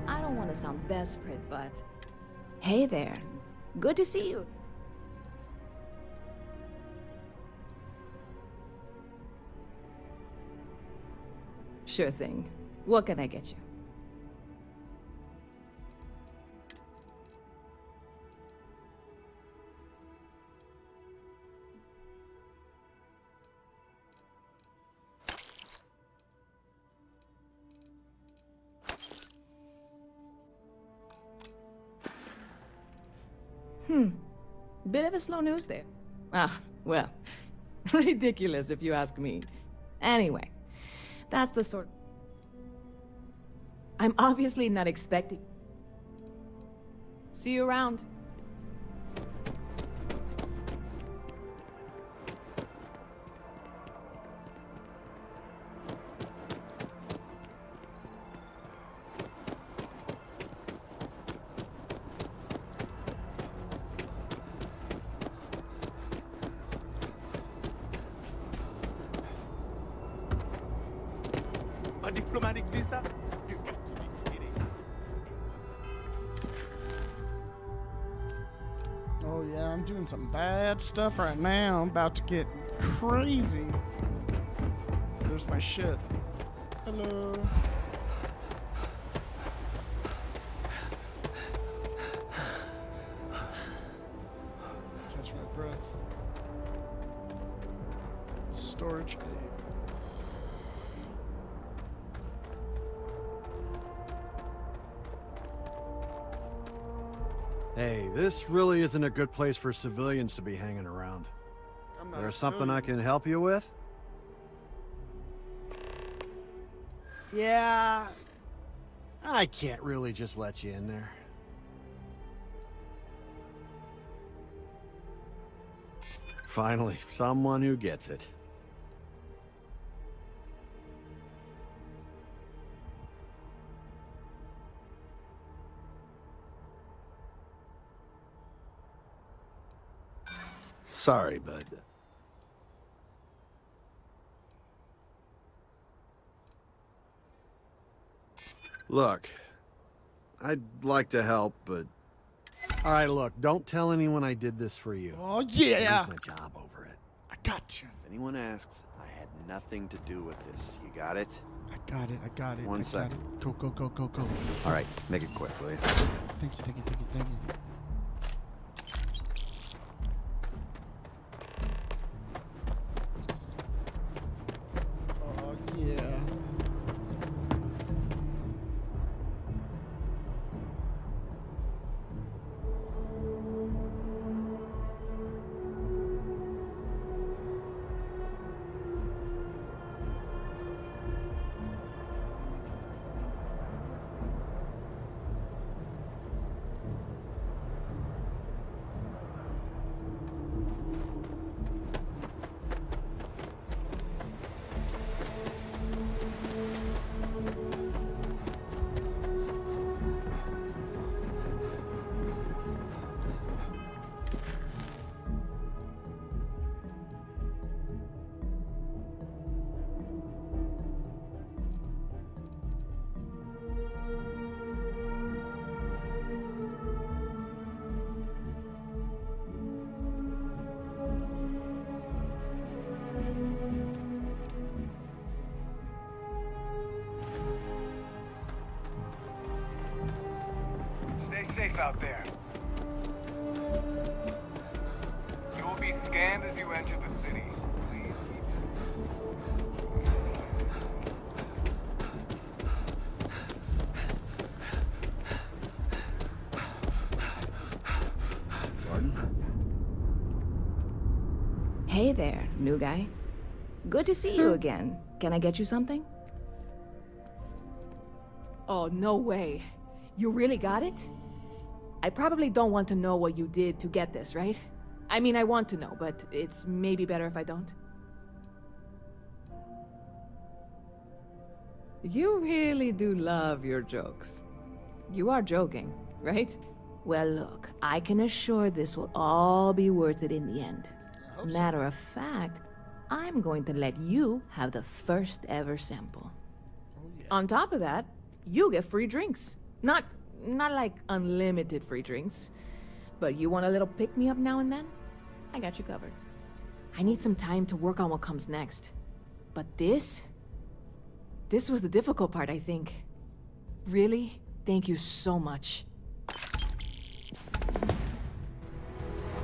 [SPEAKER 10] I don't want to sound desperate, but... Hey there. Good to see you. Sure thing. What can I get you? Bit of a slow news there. Ah, well, ridiculous if you ask me. Anyway, that's the sort... I'm obviously not expecting... See you around.
[SPEAKER 23] A diplomatic visa? You got to be kidding.
[SPEAKER 1] Oh yeah, I'm doing some bad stuff right now. I'm about to get crazy. There's my shit. Hello. Catch my breath. Search A.
[SPEAKER 3] Hey, this really isn't a good place for civilians to be hanging around. There's something I can help you with? Yeah, I can't really just let you in there. Finally, someone who gets it. Sorry, bud. Look, I'd like to help, but... Alright, look, don't tell anyone I did this for you.
[SPEAKER 1] Oh, yeah!
[SPEAKER 3] I lose my job over it.
[SPEAKER 1] I got you.
[SPEAKER 5] If anyone asks, I had nothing to do with this. You got it?
[SPEAKER 1] I got it. I got it.
[SPEAKER 5] One
[SPEAKER 1] I
[SPEAKER 5] second.
[SPEAKER 1] got it. Go, go, go, go, go.
[SPEAKER 5] Alright, make it quick, will you?
[SPEAKER 1] Thank you, thank you, thank you, thank you. Oh, yeah.
[SPEAKER 21] Stay safe out there. You will be scanned as you enter the city. Please
[SPEAKER 10] Hey there, new guy. Good to see you again. Can I get you something? Oh, no way. You really got it? I probably don't want to know what you did to get this, right? I mean, I want to know, but it's maybe better if I don't. You really do love your jokes. You are joking, right? Well, look, I can assure this will all be worth it in the end. Matter of fact, I'm going to let you have the first ever sample. On top of that, you get free drinks. Not like unlimited free drinks, but you want a little pick-me-up now and then? I got you covered. I need some time to work on what comes next. But this was the difficult part, I think. Really, thank you so much.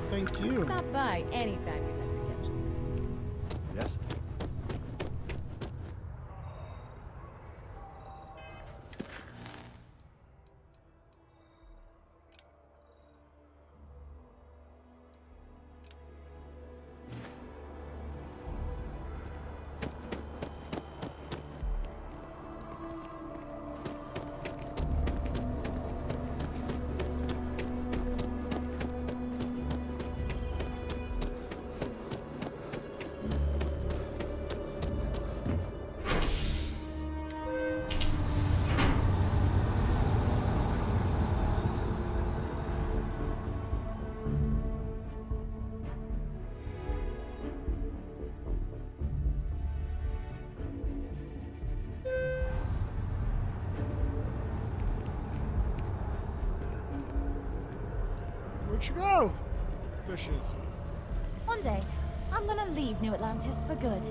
[SPEAKER 1] Thank you.
[SPEAKER 10] Stop by anytime you'd like to catch up.
[SPEAKER 3] Yes?
[SPEAKER 1] Where'd you go? There she is.
[SPEAKER 7] One day, I'm gonna leave New Atlantis for good.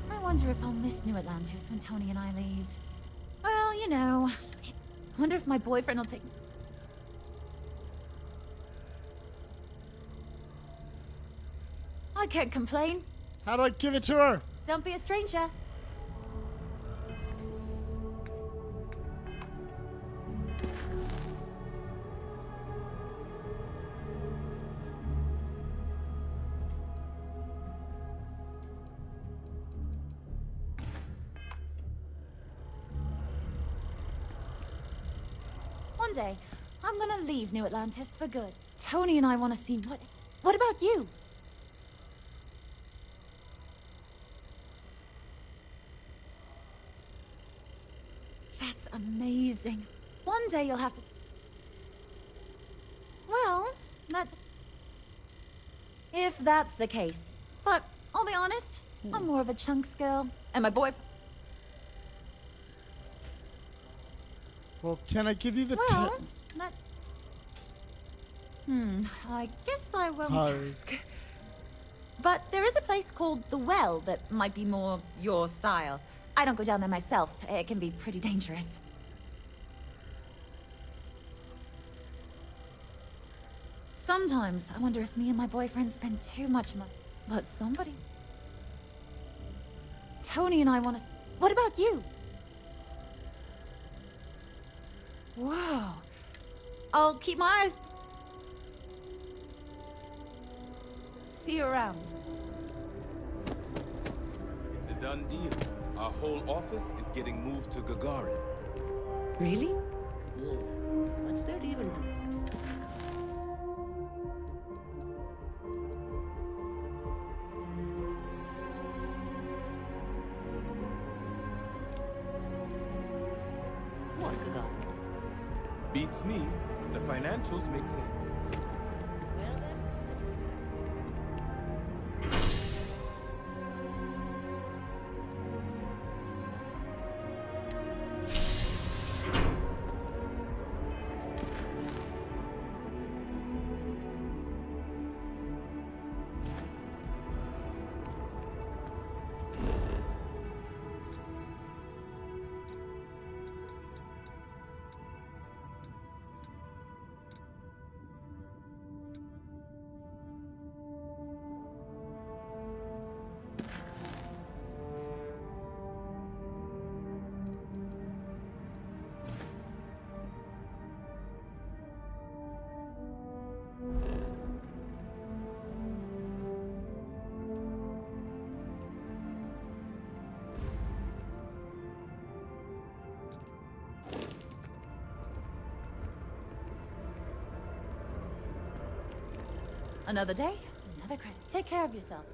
[SPEAKER 7] I wonder if I'll miss New Atlantis when Tony and I leave. Well, you know, I wonder if my boyfriend will take... I can't complain.
[SPEAKER 1] How do I give it to her?
[SPEAKER 7] Don't be a stranger. One day, I'm gonna leave New Atlantis for good. Tony and I want to see what... What about you? That's amazing. One day you'll have to... Well, that... If that's the case. But I'll be honest, I'm more of a chunks girl. And my boy...
[SPEAKER 1] Well, can I give you the
[SPEAKER 7] Well, that... I guess I won't ask. But there is a place called The Well that might be more your style. I don't go down there myself. It can be pretty dangerous. Sometimes I wonder if me and my boyfriend spend too much money. But somebody... Tony and I want to... What about you? Whoa. I'll keep my eyes... See you around.
[SPEAKER 23] It's a done deal. Our whole office is getting moved to Gagarin.
[SPEAKER 16] Really? What's there to even do? What, Gagarin?
[SPEAKER 23] Beats me, but the financials make sense.
[SPEAKER 7] Another day, another credit. Take care of yourself.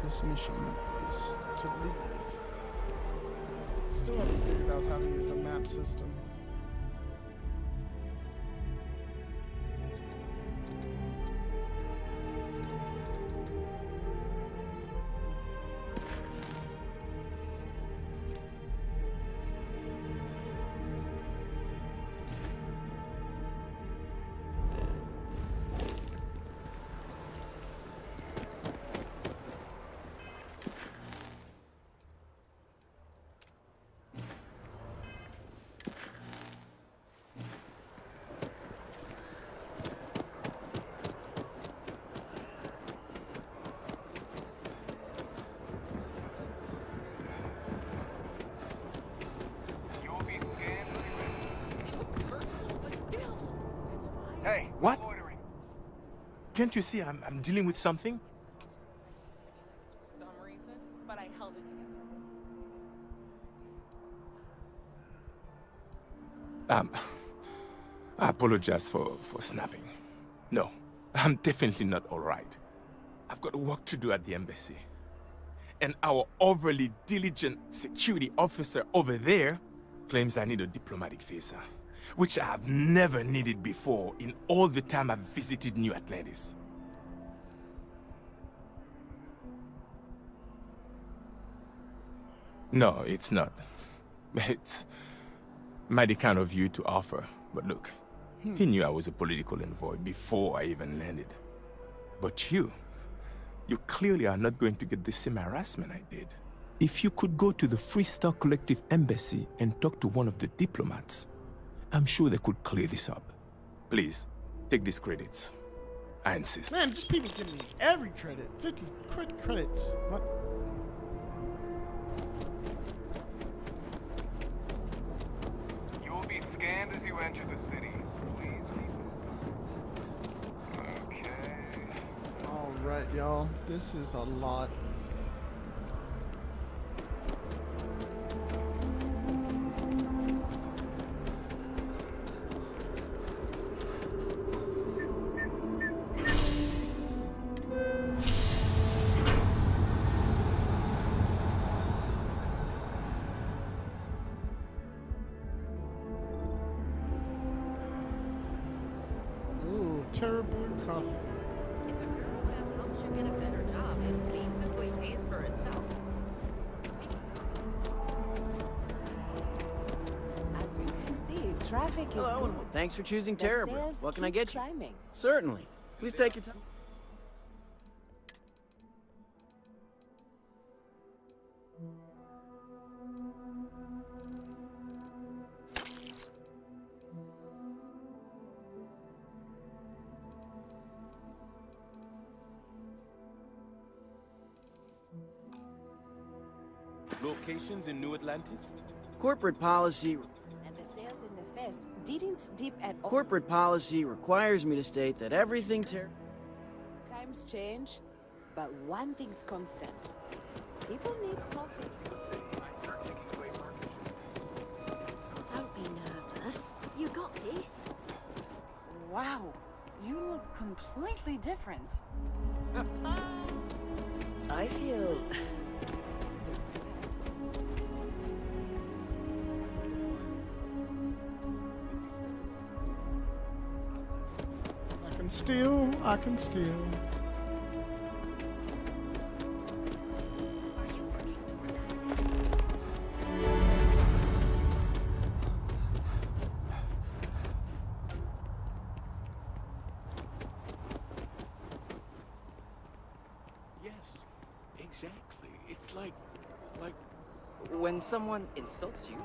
[SPEAKER 1] This mission is to leave. Still haven't figured out how to use the map system.
[SPEAKER 21] Hey,
[SPEAKER 23] what? Can't you see I'm dealing with something?
[SPEAKER 18] For some reason, but I held it together.
[SPEAKER 2] I apologize for snapping. No, I'm definitely not all right. I've got work to do at the embassy. And our overly diligent security officer over there claims I need a diplomatic visa, which I have never needed before in all the time I've visited New Atlantis. No, it's not. It's mighty kind of you to offer, but look, he knew I was a political envoy before I even landed. But you clearly are not going to get the same harassment I did. If you could go to the Freestar Collective embassy and talk to one of the diplomats, I'm sure they could clear this up. Please, take these credits. I insist.
[SPEAKER 1] Man, just people give me every credit. 50 credits. What?
[SPEAKER 21] You will be scanned as you enter the city. Please be. Okay.
[SPEAKER 1] Alright, y'all. This is a lot. Terrible coffee.
[SPEAKER 16] If a girl map helps you get a better job, it basically pays for itself.
[SPEAKER 8] As you can see, traffic is
[SPEAKER 17] Hello,
[SPEAKER 8] good.
[SPEAKER 17] thanks for choosing
[SPEAKER 8] The
[SPEAKER 17] Terror.
[SPEAKER 8] sales
[SPEAKER 17] What can I
[SPEAKER 8] keep
[SPEAKER 17] get you?
[SPEAKER 8] climbing.
[SPEAKER 17] Certainly. Please take your time.
[SPEAKER 23] Locations in New Atlantis?
[SPEAKER 17] Corporate policy.
[SPEAKER 8] And the sales in the fest didn't dip at all.
[SPEAKER 17] Corporate policy requires me to state that everything
[SPEAKER 8] Times change, but one thing's constant. People need coffee.
[SPEAKER 16] Don't be nervous. You got this.
[SPEAKER 12] Wow, you look completely different.
[SPEAKER 16] I feel...
[SPEAKER 1] I can steal. I can steal.
[SPEAKER 20] Yes, exactly. It's like when someone insults you.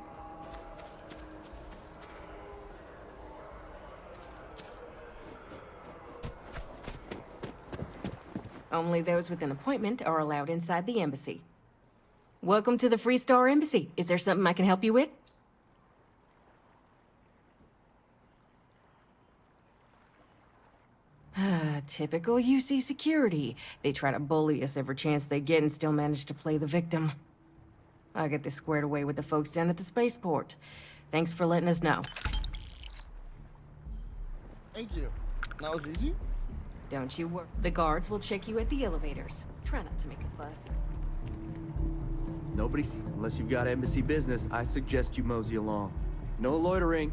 [SPEAKER 4] Only those with an appointment are allowed inside the embassy. Welcome to the Freestar Embassy. Is there something I can help you with? Typical UC security. They try to bully us every chance they get and still manage to play the victim. I'll get this squared away with the folks down at the spaceport. Thanks for letting us know.
[SPEAKER 1] Thank you. That was easy.
[SPEAKER 4] Don't you worry. The guards will check you at the elevators. Try not to make a fuss.
[SPEAKER 20] Nobody see. Unless you've got embassy business, I suggest you mosey along. No loitering.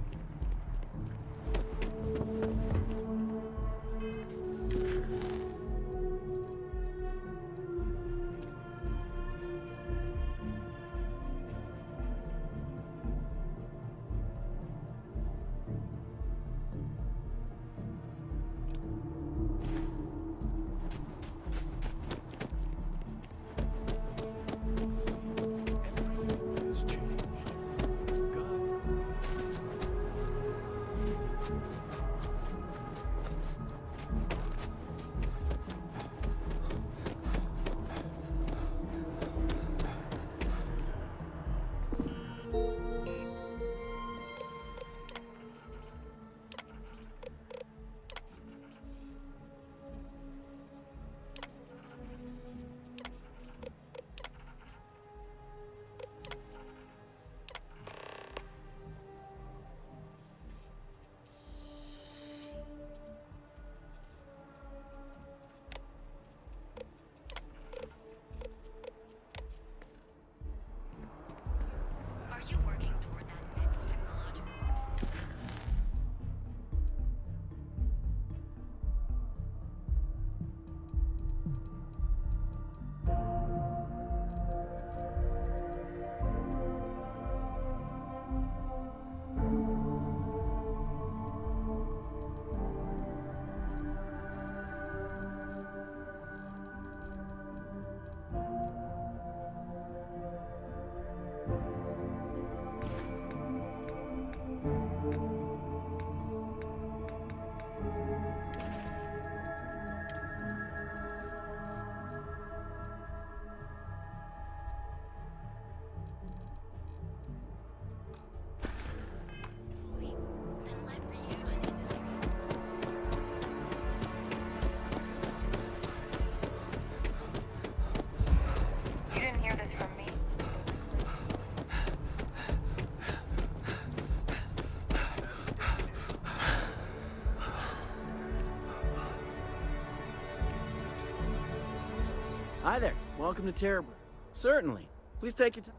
[SPEAKER 20] Hi there. Welcome to Terrabur. Certainly. Please take your time.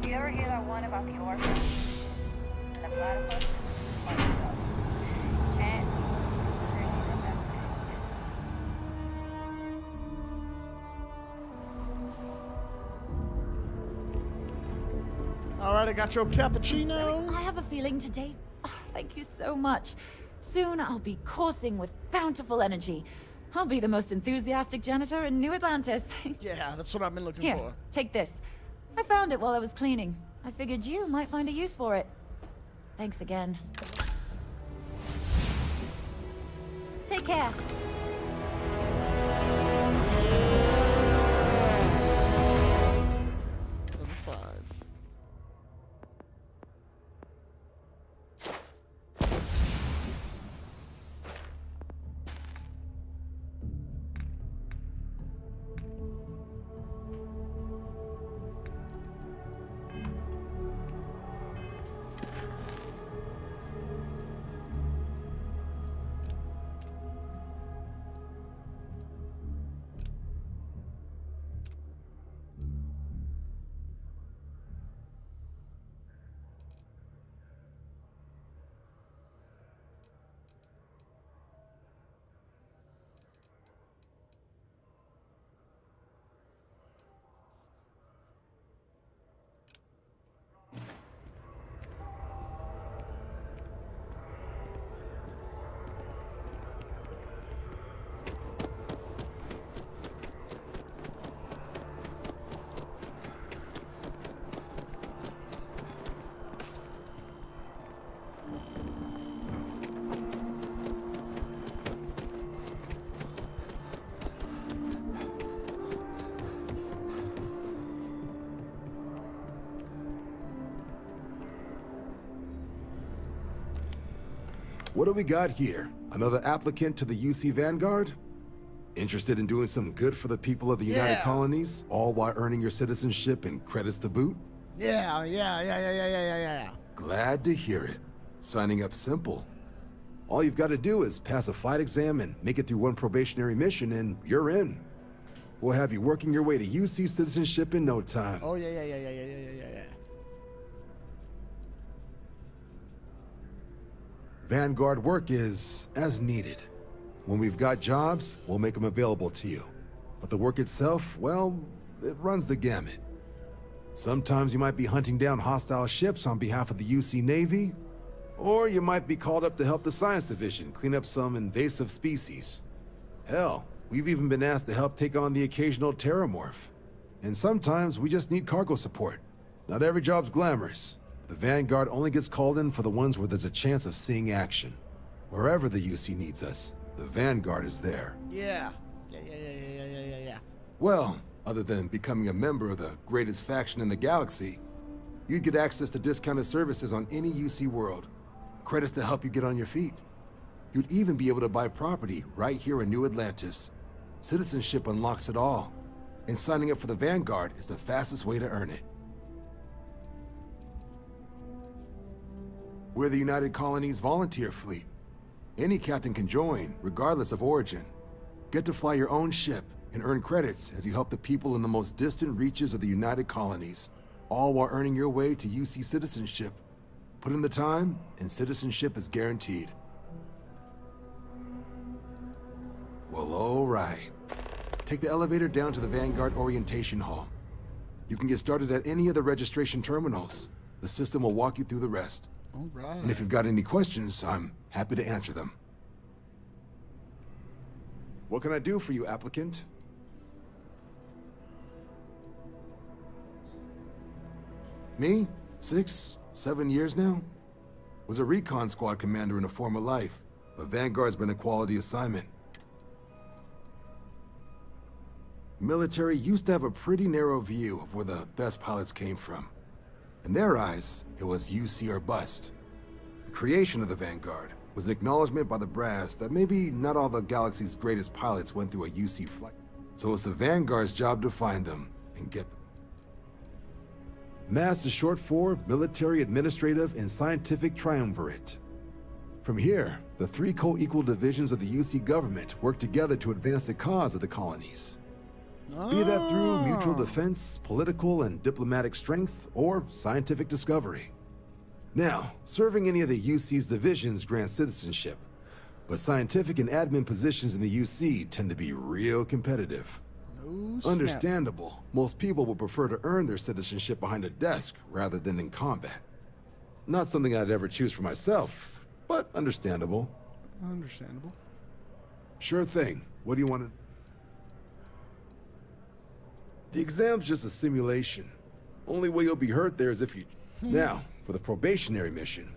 [SPEAKER 11] You ever hear that one about the orphan? And the platypus? Can't really remember.
[SPEAKER 1] All right, I got your cappuccino.
[SPEAKER 7] I have a feeling today. Oh, thank you so much. Soon I'll be coursing with bountiful energy. I'll be the most enthusiastic janitor in New Atlantis.
[SPEAKER 1] Yeah, that's what I've been looking
[SPEAKER 7] Here,
[SPEAKER 1] for.
[SPEAKER 7] take this. I found it while I was cleaning. I figured you might find a use for it. Thanks again. Take care.
[SPEAKER 1] Level 5.
[SPEAKER 6] What do we got here? Another applicant to the UC Vanguard? Interested in doing some good for the people of the United Colonies, all while earning your citizenship and credits to boot?
[SPEAKER 1] Yeah.
[SPEAKER 6] Glad to hear it. Signing up simple. All you've got to do is pass a flight exam and make it through one probationary mission and you're in. We'll have you working your way to UC citizenship in no time.
[SPEAKER 1] Oh, yeah.
[SPEAKER 6] Vanguard work is as needed. When we've got jobs, we'll make them available to you. But the work itself, well, it runs the gamut. Sometimes you might be hunting down hostile ships on behalf of the UC Navy, or you might be called up to help the Science Division clean up some invasive species. Hell, we've even been asked to help take on the occasional terramorph. And sometimes we just need cargo support. Not every job's glamorous. The Vanguard only gets called in for the ones where there's a chance of seeing action. Wherever the UC needs us, the Vanguard is there.
[SPEAKER 1] Yeah.
[SPEAKER 6] Well, other than becoming a member of the greatest faction in the galaxy, you'd get access to discounted services on any UC world. Credits to help you get on your feet. You'd even be able to buy property right here in New Atlantis. Citizenship unlocks it all, and signing up for the Vanguard is the fastest way to earn it. We're the United Colonies Volunteer Fleet. Any captain can join, regardless of origin. Get to fly your own ship and earn credits as you help the people in the most distant reaches of the United Colonies, all while earning your way to UC citizenship. Put in the time, and citizenship is guaranteed. Well, all right. Take the elevator down to the Vanguard Orientation Hall. You can get started at any of the registration terminals. The system will walk you through the rest.
[SPEAKER 1] All right.
[SPEAKER 6] And if you've got any questions, I'm happy to answer them. What can I do for you, applicant? Me? 6, 7 years now? Was a recon squad commander in a former life, but Vanguard's been a quality assignment. Military used to have a pretty narrow view of where the best pilots came from. In their eyes, it was UC or bust. The creation of the Vanguard, was an acknowledgement by the brass that maybe not all the galaxy's greatest pilots went through a UC flight. So it's the Vanguard's job to find them and get them. MAST is short for Military, Administrative, and Scientific Triumvirate. From here, the three co-equal divisions of the UC government work together to advance the cause of the colonies. Be that through mutual defense, political and diplomatic strength, or scientific discovery. Now, serving any of the UC's divisions grants citizenship, but scientific and admin positions in the UC tend to be real competitive.
[SPEAKER 1] Oh, snap.
[SPEAKER 6] Understandable. Most people would prefer to earn their citizenship behind a desk rather than in combat. Not something I'd ever choose for myself, but understandable.
[SPEAKER 1] Understandable.
[SPEAKER 6] Sure thing. What do you want to... The exam's just a simulation. Only way you'll be hurt there is if you... Now, for the probationary mission,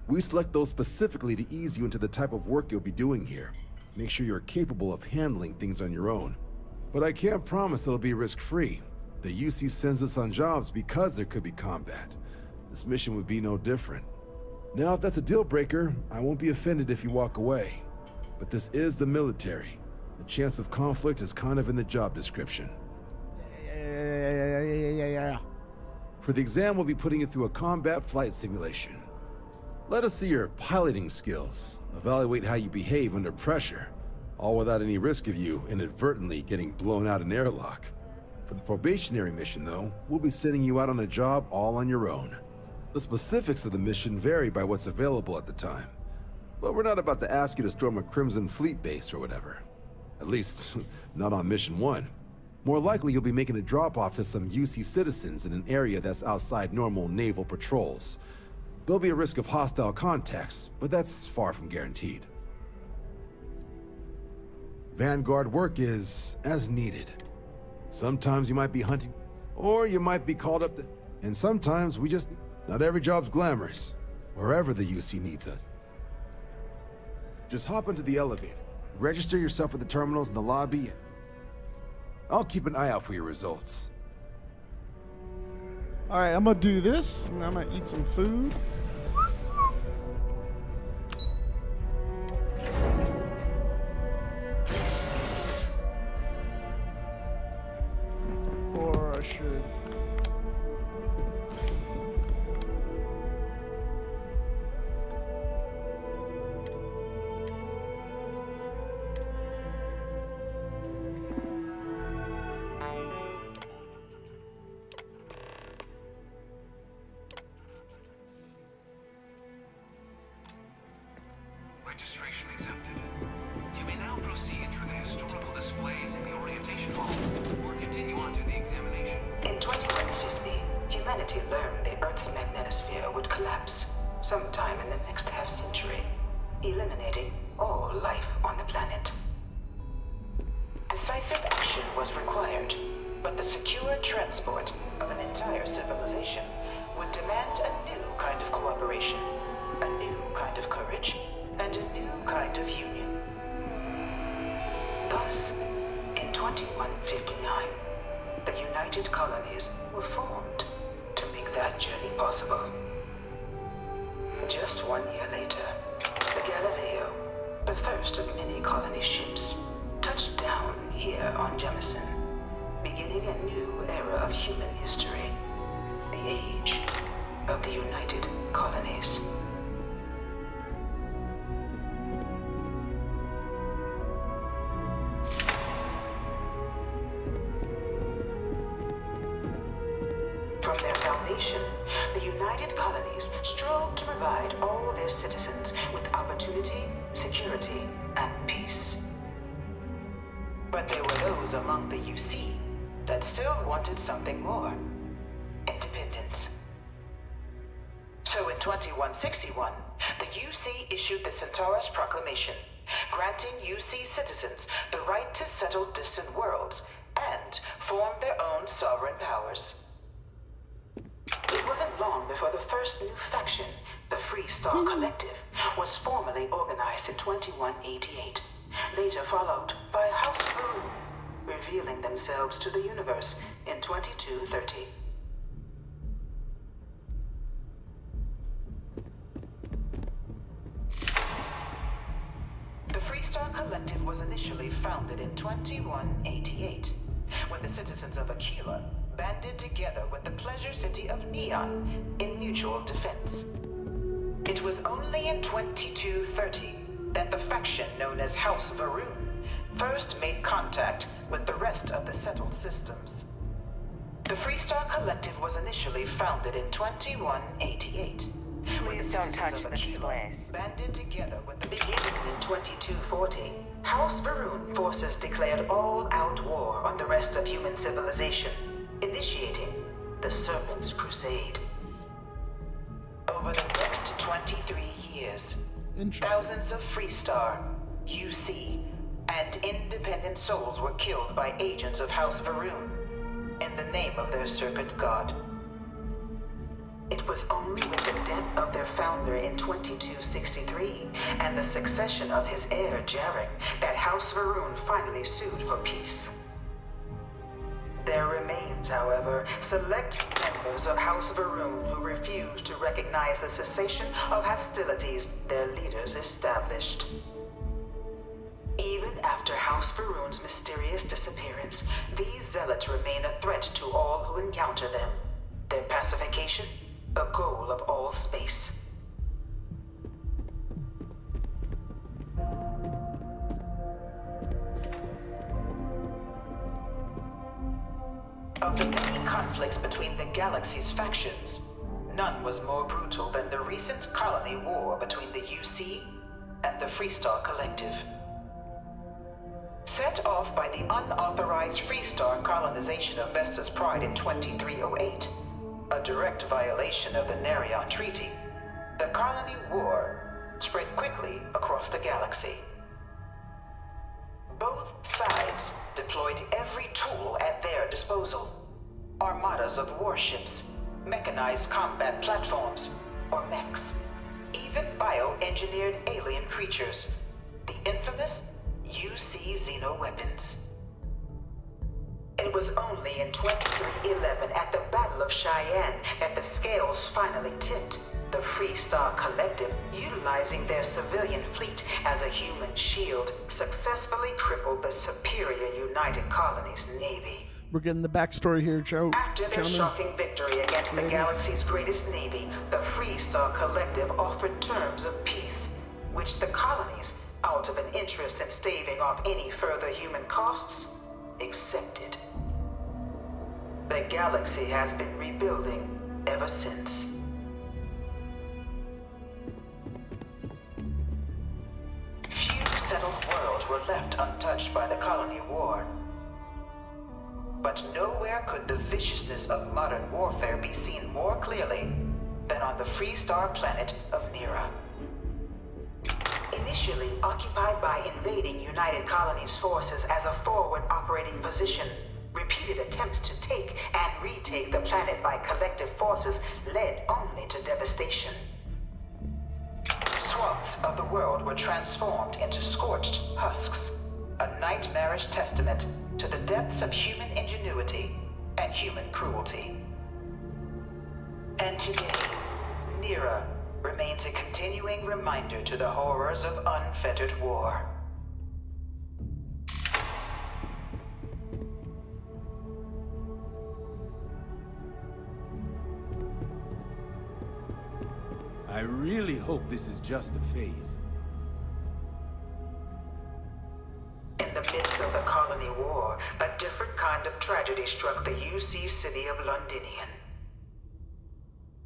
[SPEAKER 6] we select those specifically to ease you into the type of work you'll be doing here. Make sure you're capable of handling things on your own. But I can't promise it'll be risk-free. The UC sends us on jobs because there could be combat. This mission would be no different. Now, if that's a deal breaker, I won't be offended if you walk away. But this is the military. The chance of conflict is kind of in the job description.
[SPEAKER 1] Yeah.
[SPEAKER 6] For the exam, we'll be putting you through a combat flight simulation. Let us see your piloting skills, evaluate how you behave under pressure, all without any risk of you inadvertently getting blown out an airlock. For the probationary mission, though, we'll be sending you out on the job all on your own. The specifics of the mission vary by what's available at the time, but we're not about to ask you to storm a Crimson Fleet base or whatever. At least, not on Mission 1. More likely, you'll be making a drop-off to some UC citizens in an area that's outside normal naval patrols. There'll be a risk of hostile contacts, but that's far from guaranteed. Vanguard work is as needed. Sometimes you might be hunting, or you might be called up to... And sometimes we just... Not every job's glamorous, wherever the UC needs us. Just hop into the elevator, register yourself at the terminals in the lobby, and I'll keep an eye out for your results.
[SPEAKER 1] All right, I'm gonna do this, and I'm gonna eat some food. Or I should...
[SPEAKER 13] Registration accepted. You may now proceed through the historical displays in the orientation hall, or continue on to the examination.
[SPEAKER 14] In 2150, humanity learned the Earth's magnetosphere would collapse sometime in the next half-century, eliminating all life on the planet. Decisive action was required, but the secure transport of an entire civilization would demand a new kind of cooperation, a new kind of courage, and a new kind of union. Thus, in 2159, the United Colonies were formed to make that journey possible. Just 1 year later, the Galileo, the first of many colony ships, touched down here on Jemison, beginning a new era of human history, the age of the United Colonies. From their foundation, the United Colonies strove to provide all their citizens with opportunity, security, and peace. But there were those among the UC that still wanted something more: independence. So in 2161, the UC issued the Centaurus Proclamation, granting UC citizens the right to settle distant worlds and form their own sovereign powers. It wasn't long before the first new faction, the Free Star Collective, was formally organized in 2188, later followed by House Maroon, revealing themselves to the universe in 2230. Freestar Collective was initially founded in 2188, when the citizens of Aquila banded together with the pleasure city of Neon in mutual defense. It was only in 2230 that the faction known as House Varun first made contact with the rest of the settled systems. The Freestar Collective was initially founded in 2188.
[SPEAKER 11] Please don't touch the displays.
[SPEAKER 14] Banded together with the beginning in 2240. House Varun forces declared all-out war on the rest of human civilization, initiating the Serpent's Crusade. Over the next 23 years, thousands of Freestar, UC, and independent souls were killed by agents of House Varun in the name of their serpent god. It was only with the death of their founder in 2263 and the succession of his heir, Jarek, that House Varun finally sued for peace. There remains, however, select members of House Varun who refuse to recognize the cessation of hostilities their leaders established. Even after House Varun's mysterious disappearance, these zealots remain a threat to all who encounter them. Their pacification, a goal of all space. Of the many conflicts between the galaxy's factions, none was more brutal than the recent colony war between the UC and the Freestar Collective. Set off by the unauthorized Freestar colonization of Vesta's Pride in 2308, a direct violation of the Nerion Treaty, the colony war spread quickly across the galaxy. Both sides deployed every tool at their disposal. Armadas of warships, mechanized combat platforms, or mechs, even bioengineered alien creatures, the infamous UC xeno-weapons. It was only in 2311 at the Battle of Cheyenne that the scales finally tipped. The Freestar Collective, utilizing their civilian fleet as a human shield, successfully crippled the superior United Colonies Navy.
[SPEAKER 1] We're getting the backstory here, Joe.
[SPEAKER 14] After their shocking victory against the galaxy's greatest navy, the Freestar Collective offered terms of peace, which the colonies, out of an interest in staving off any further human costs, accepted. The galaxy has been rebuilding ever since. Few settled worlds were left untouched by the colony war. But nowhere could the viciousness of modern warfare be seen more clearly than on the Freestar planet of Nera. Initially occupied by invading United Colonies forces as a forward operating position, repeated attempts to take and retake the planet by collective forces led only to devastation. Swaths of the world were transformed into scorched husks, a nightmarish testament to the depths of human ingenuity and human cruelty. And today, Nera remains a continuing reminder to the horrors of unfettered war.
[SPEAKER 23] I really hope this is just a phase.
[SPEAKER 14] In the midst of the colony war, a different kind of tragedy struck the UC city of Londinian.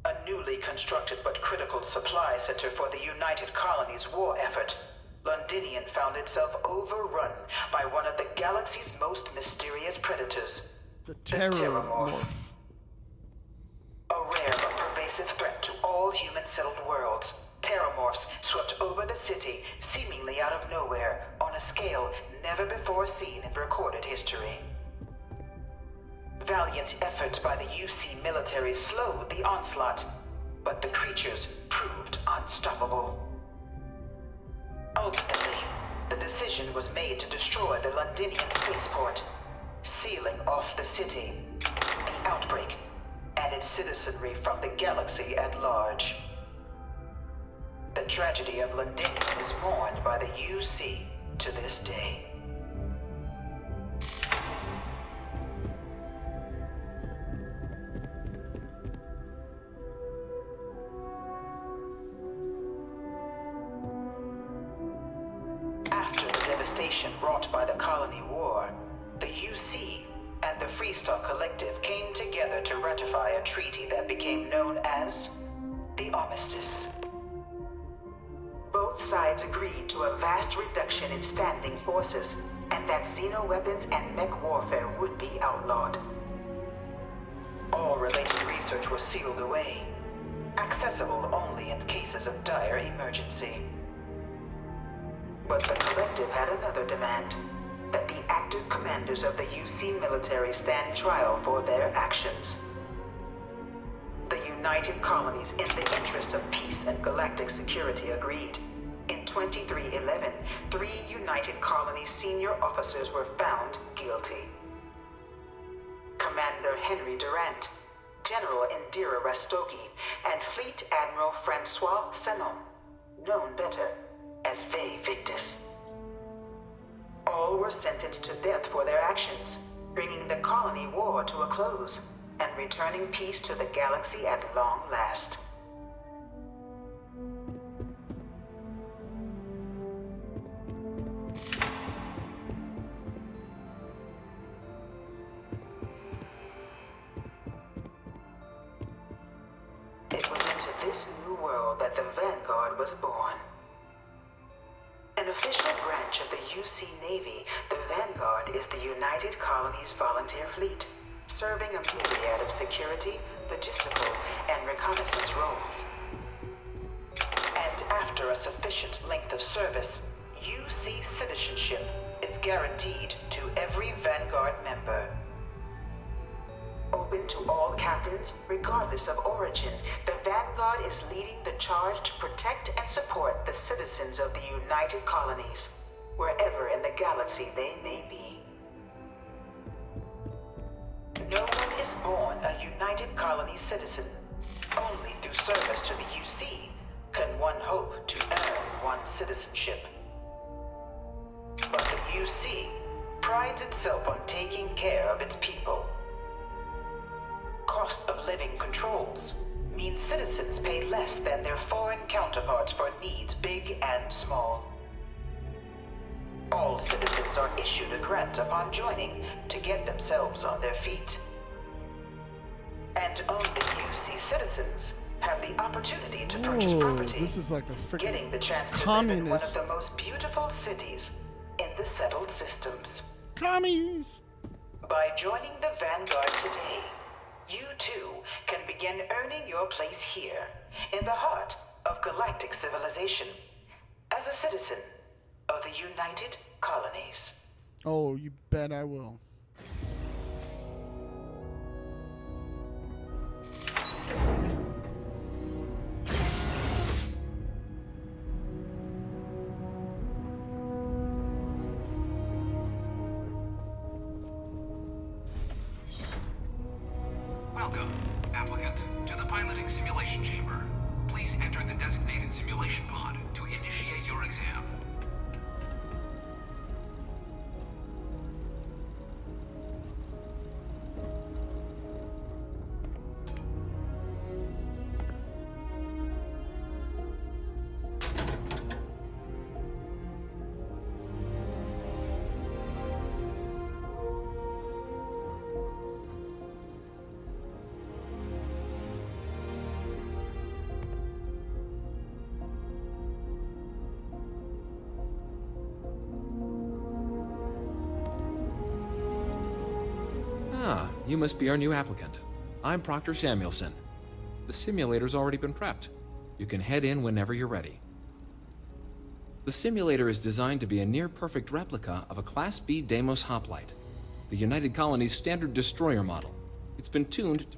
[SPEAKER 14] A newly constructed but critical supply center for the United Colonies' war effort, Londinian found itself overrun by one of the galaxy's most mysterious predators,
[SPEAKER 1] the Terrormorph.
[SPEAKER 14] A rare but pervasive threat to all human-settled worlds, Terrormorphs swept over the city, seemingly out of nowhere, on a scale never before seen in recorded history. Valiant efforts by the UC military slowed the onslaught, but the creatures proved unstoppable. Ultimately, the decision was made to destroy the Londinian spaceport, sealing off the city, the outbreak, and its citizenry from the galaxy at large. The tragedy of Londinian is mourned by the UC to this day. After the devastation wrought by the Colony War, the UC and the Freestar Collective came together to ratify a treaty that became known as the Armistice. Both sides agreed to a vast reduction in standing forces, and that xeno-weapons and mech warfare would be outlawed. All related research was sealed away, accessible only in cases of dire emergency. But the Collective had another demand, that the active commanders of the UC military stand trial for their actions. The United Colonies, in the interest of peace and galactic security, agreed. In 2311, 3 United Colonies senior officers were found guilty. Commander Henry Durant, General Indira Rastogi, and Fleet Admiral Francois Sanon, known better as Ve Victus. All were sentenced to death for their actions, bringing the colony war to a close and returning peace to the galaxy at long last. It was into this new world that the Vanguard was born. An official branch of the UC Navy, the Vanguard is the United Colonies Volunteer Fleet, serving a myriad of security, logistical, and reconnaissance roles. And after a sufficient length of service, UC citizenship is guaranteed to every Vanguard member. Open to all captains, regardless of origin, the Vanguard is leading the charge to protect and support the citizens of the United Colonies, wherever in the galaxy they may be. No one is born a United Colonies citizen. Only through service to the UC can one hope to earn one's citizenship. But the UC prides itself on taking care of its people. Cost of living controls means citizens pay less than their foreign counterparts for needs big and small. All citizens are issued a grant upon joining to get themselves on their feet. And only UC citizens have the opportunity to purchase property,
[SPEAKER 1] this is like a freaking
[SPEAKER 14] getting the chance to live in one of the most beautiful cities in the settled systems.
[SPEAKER 1] Commies!
[SPEAKER 14] By joining the Vanguard today, you too can begin earning your place here, in the heart of galactic civilization, as a citizen of the United Colonies.
[SPEAKER 1] Oh, you bet I will.
[SPEAKER 13] Welcome, applicant, to the piloting simulation chamber. Please enter the designated simulation pod to initiate your exam.
[SPEAKER 9] Ah, you must be our new applicant. I'm Proctor Samuelson. The simulator's already been prepped. You can head in whenever you're ready. The simulator is designed to be a near-perfect replica of a Class B Deimos hoplite, the United Colony's standard destroyer model. It's been tuned to...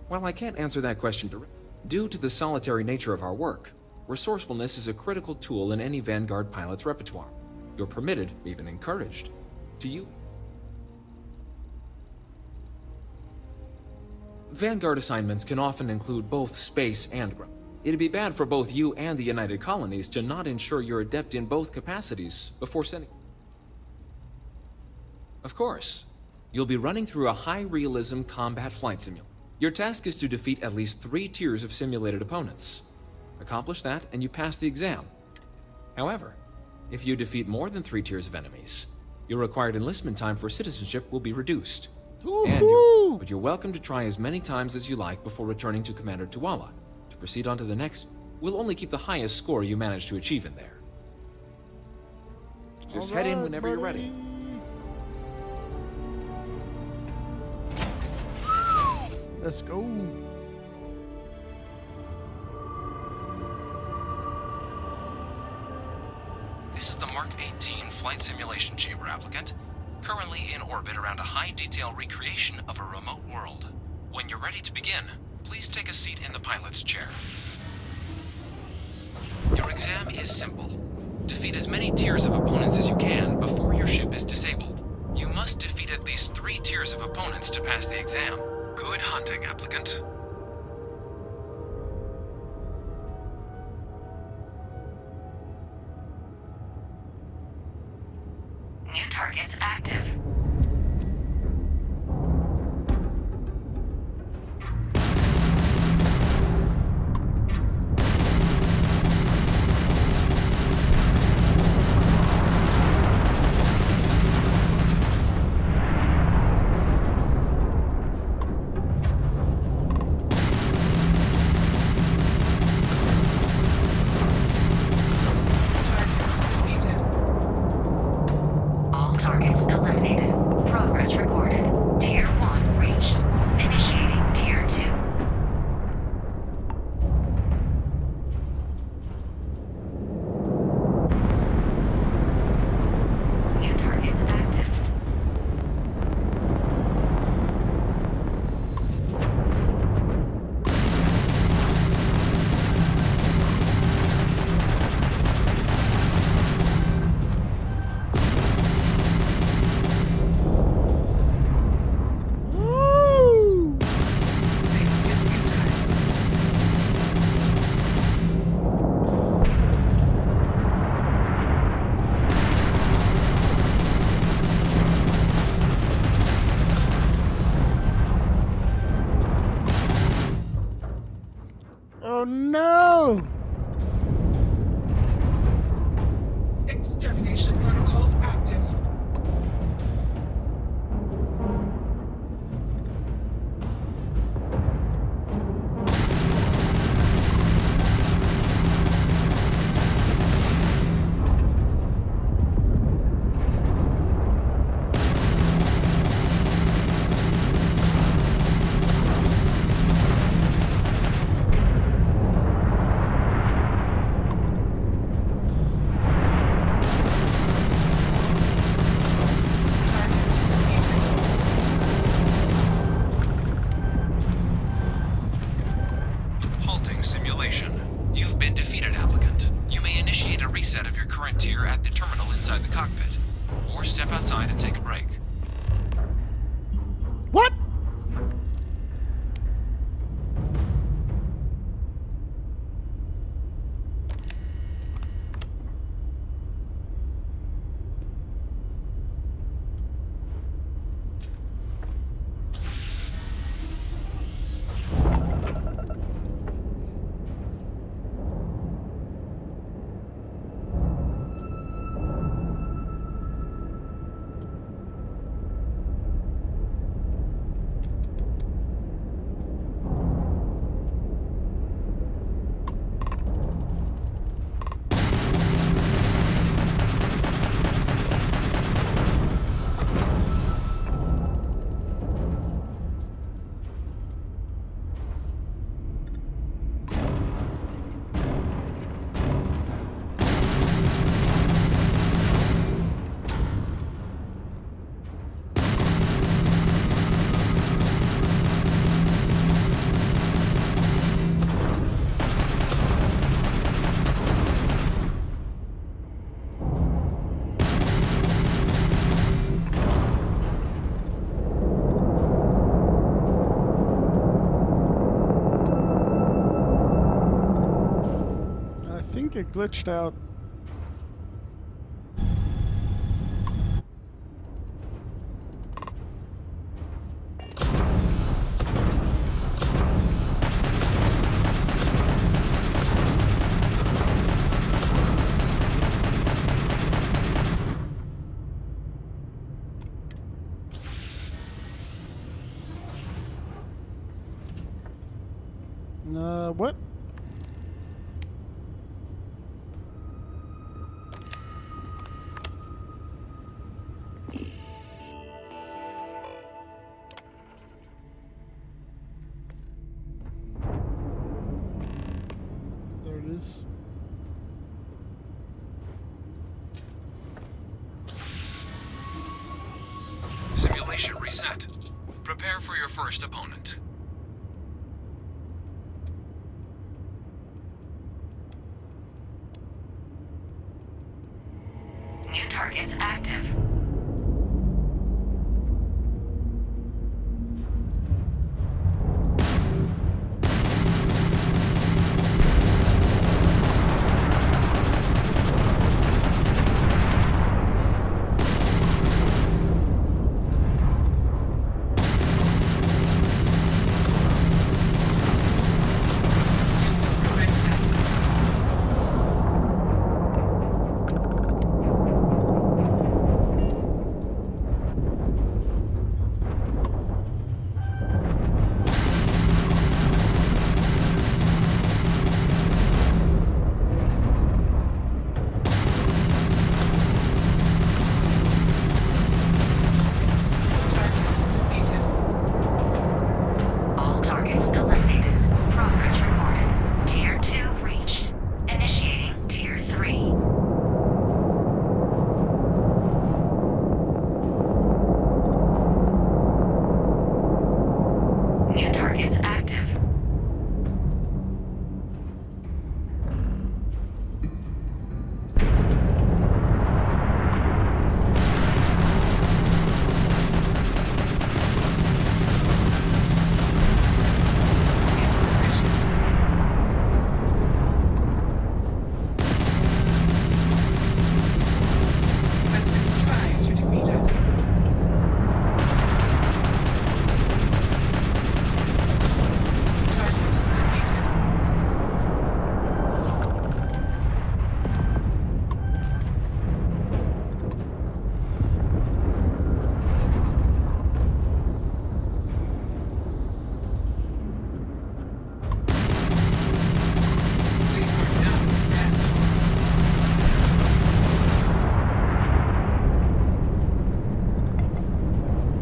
[SPEAKER 9] While I can't answer that question directly, due to the solitary nature of our work, resourcefulness is a critical tool in any Vanguard pilot's repertoire. You're permitted, even encouraged, to use... Vanguard assignments can often include both space and ground. It'd be bad for both you and the United Colonies to not ensure you're adept in both capacities before sending... Of course. You'll be running through a high-realism combat flight simulator. Your task is to defeat at least 3 tiers of simulated opponents. Accomplish that, and you pass the exam. However, if you defeat more than 3 tiers of enemies, your required enlistment time for citizenship will be reduced. But you're welcome to try as many times as you like before returning to Commander Tuala. To proceed on to the next, we'll only keep the highest score you manage to achieve in there. Just head in whenever you're ready.
[SPEAKER 1] Let's go.
[SPEAKER 9] This is the Mark 18 Flight Simulation Chamber applicant, currently in orbit around a high-detail recreation of a remote world. When you're ready to begin, please take a seat in the pilot's chair. Your exam is simple. Defeat as many tiers of opponents as you can before your ship is disabled. You must defeat at least 3 tiers of opponents to pass the exam. Good hunting, applicant.
[SPEAKER 11] New targets active. All targets eliminated. Progress recorded. Tier 1 reached. Initiating Tier 2. New targets active.
[SPEAKER 1] Oh no!
[SPEAKER 15] Extermination protocols active.
[SPEAKER 9] Halting simulation. You've been defeated, applicant. You may initiate a reset of your current tier at the terminal inside the cockpit, or step outside and take a break.
[SPEAKER 1] What? it glitched out. What? There it is.
[SPEAKER 9] Simulation reset. Prepare for your first opponent.
[SPEAKER 11] New targets active.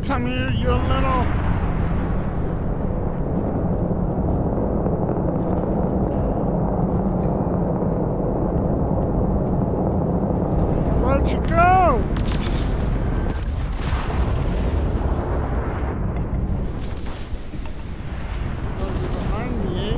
[SPEAKER 1] Come here, you little... Where'd you go? Oh, you're behind me, eh?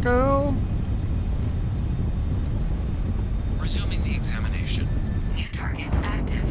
[SPEAKER 1] Go.
[SPEAKER 9] Resuming the examination.
[SPEAKER 11] New targets active.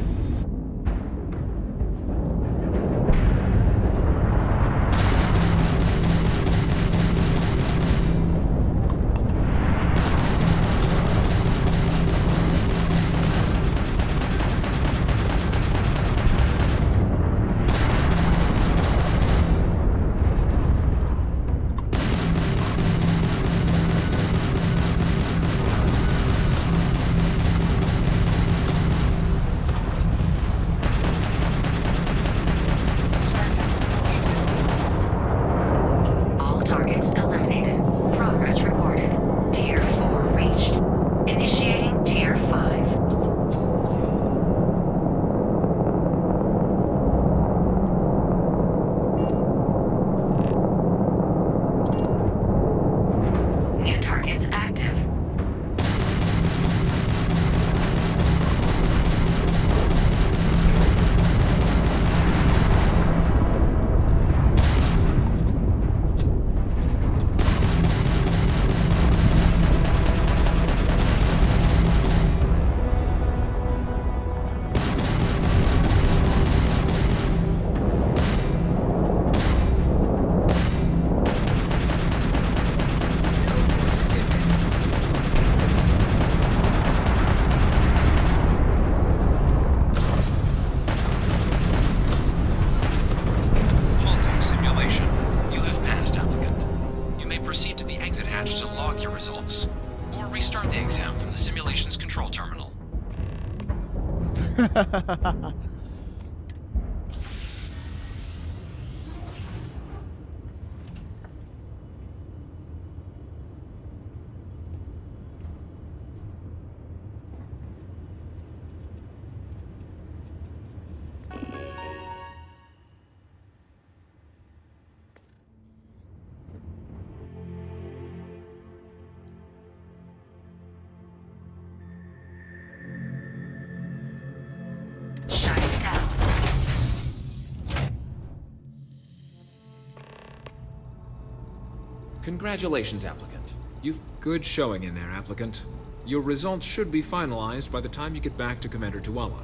[SPEAKER 9] Congratulations, applicant. You've good showing in there, applicant. Your results should be finalized by the time you get back to Commander Tuala.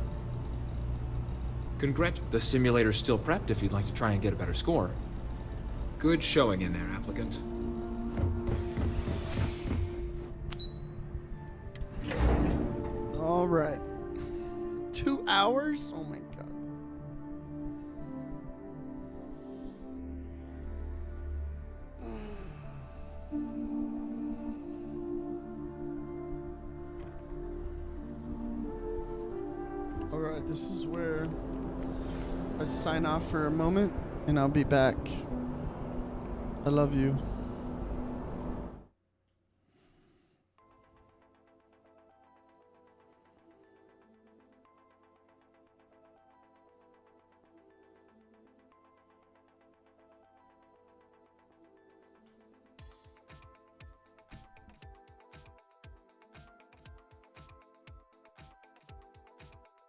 [SPEAKER 9] The simulator's still prepped if you'd like to try and get a better score. Good showing in there, applicant.
[SPEAKER 1] All right. 2 hours? Oh my god. All right, this is where I sign off for a moment, and I'll be back. I love you.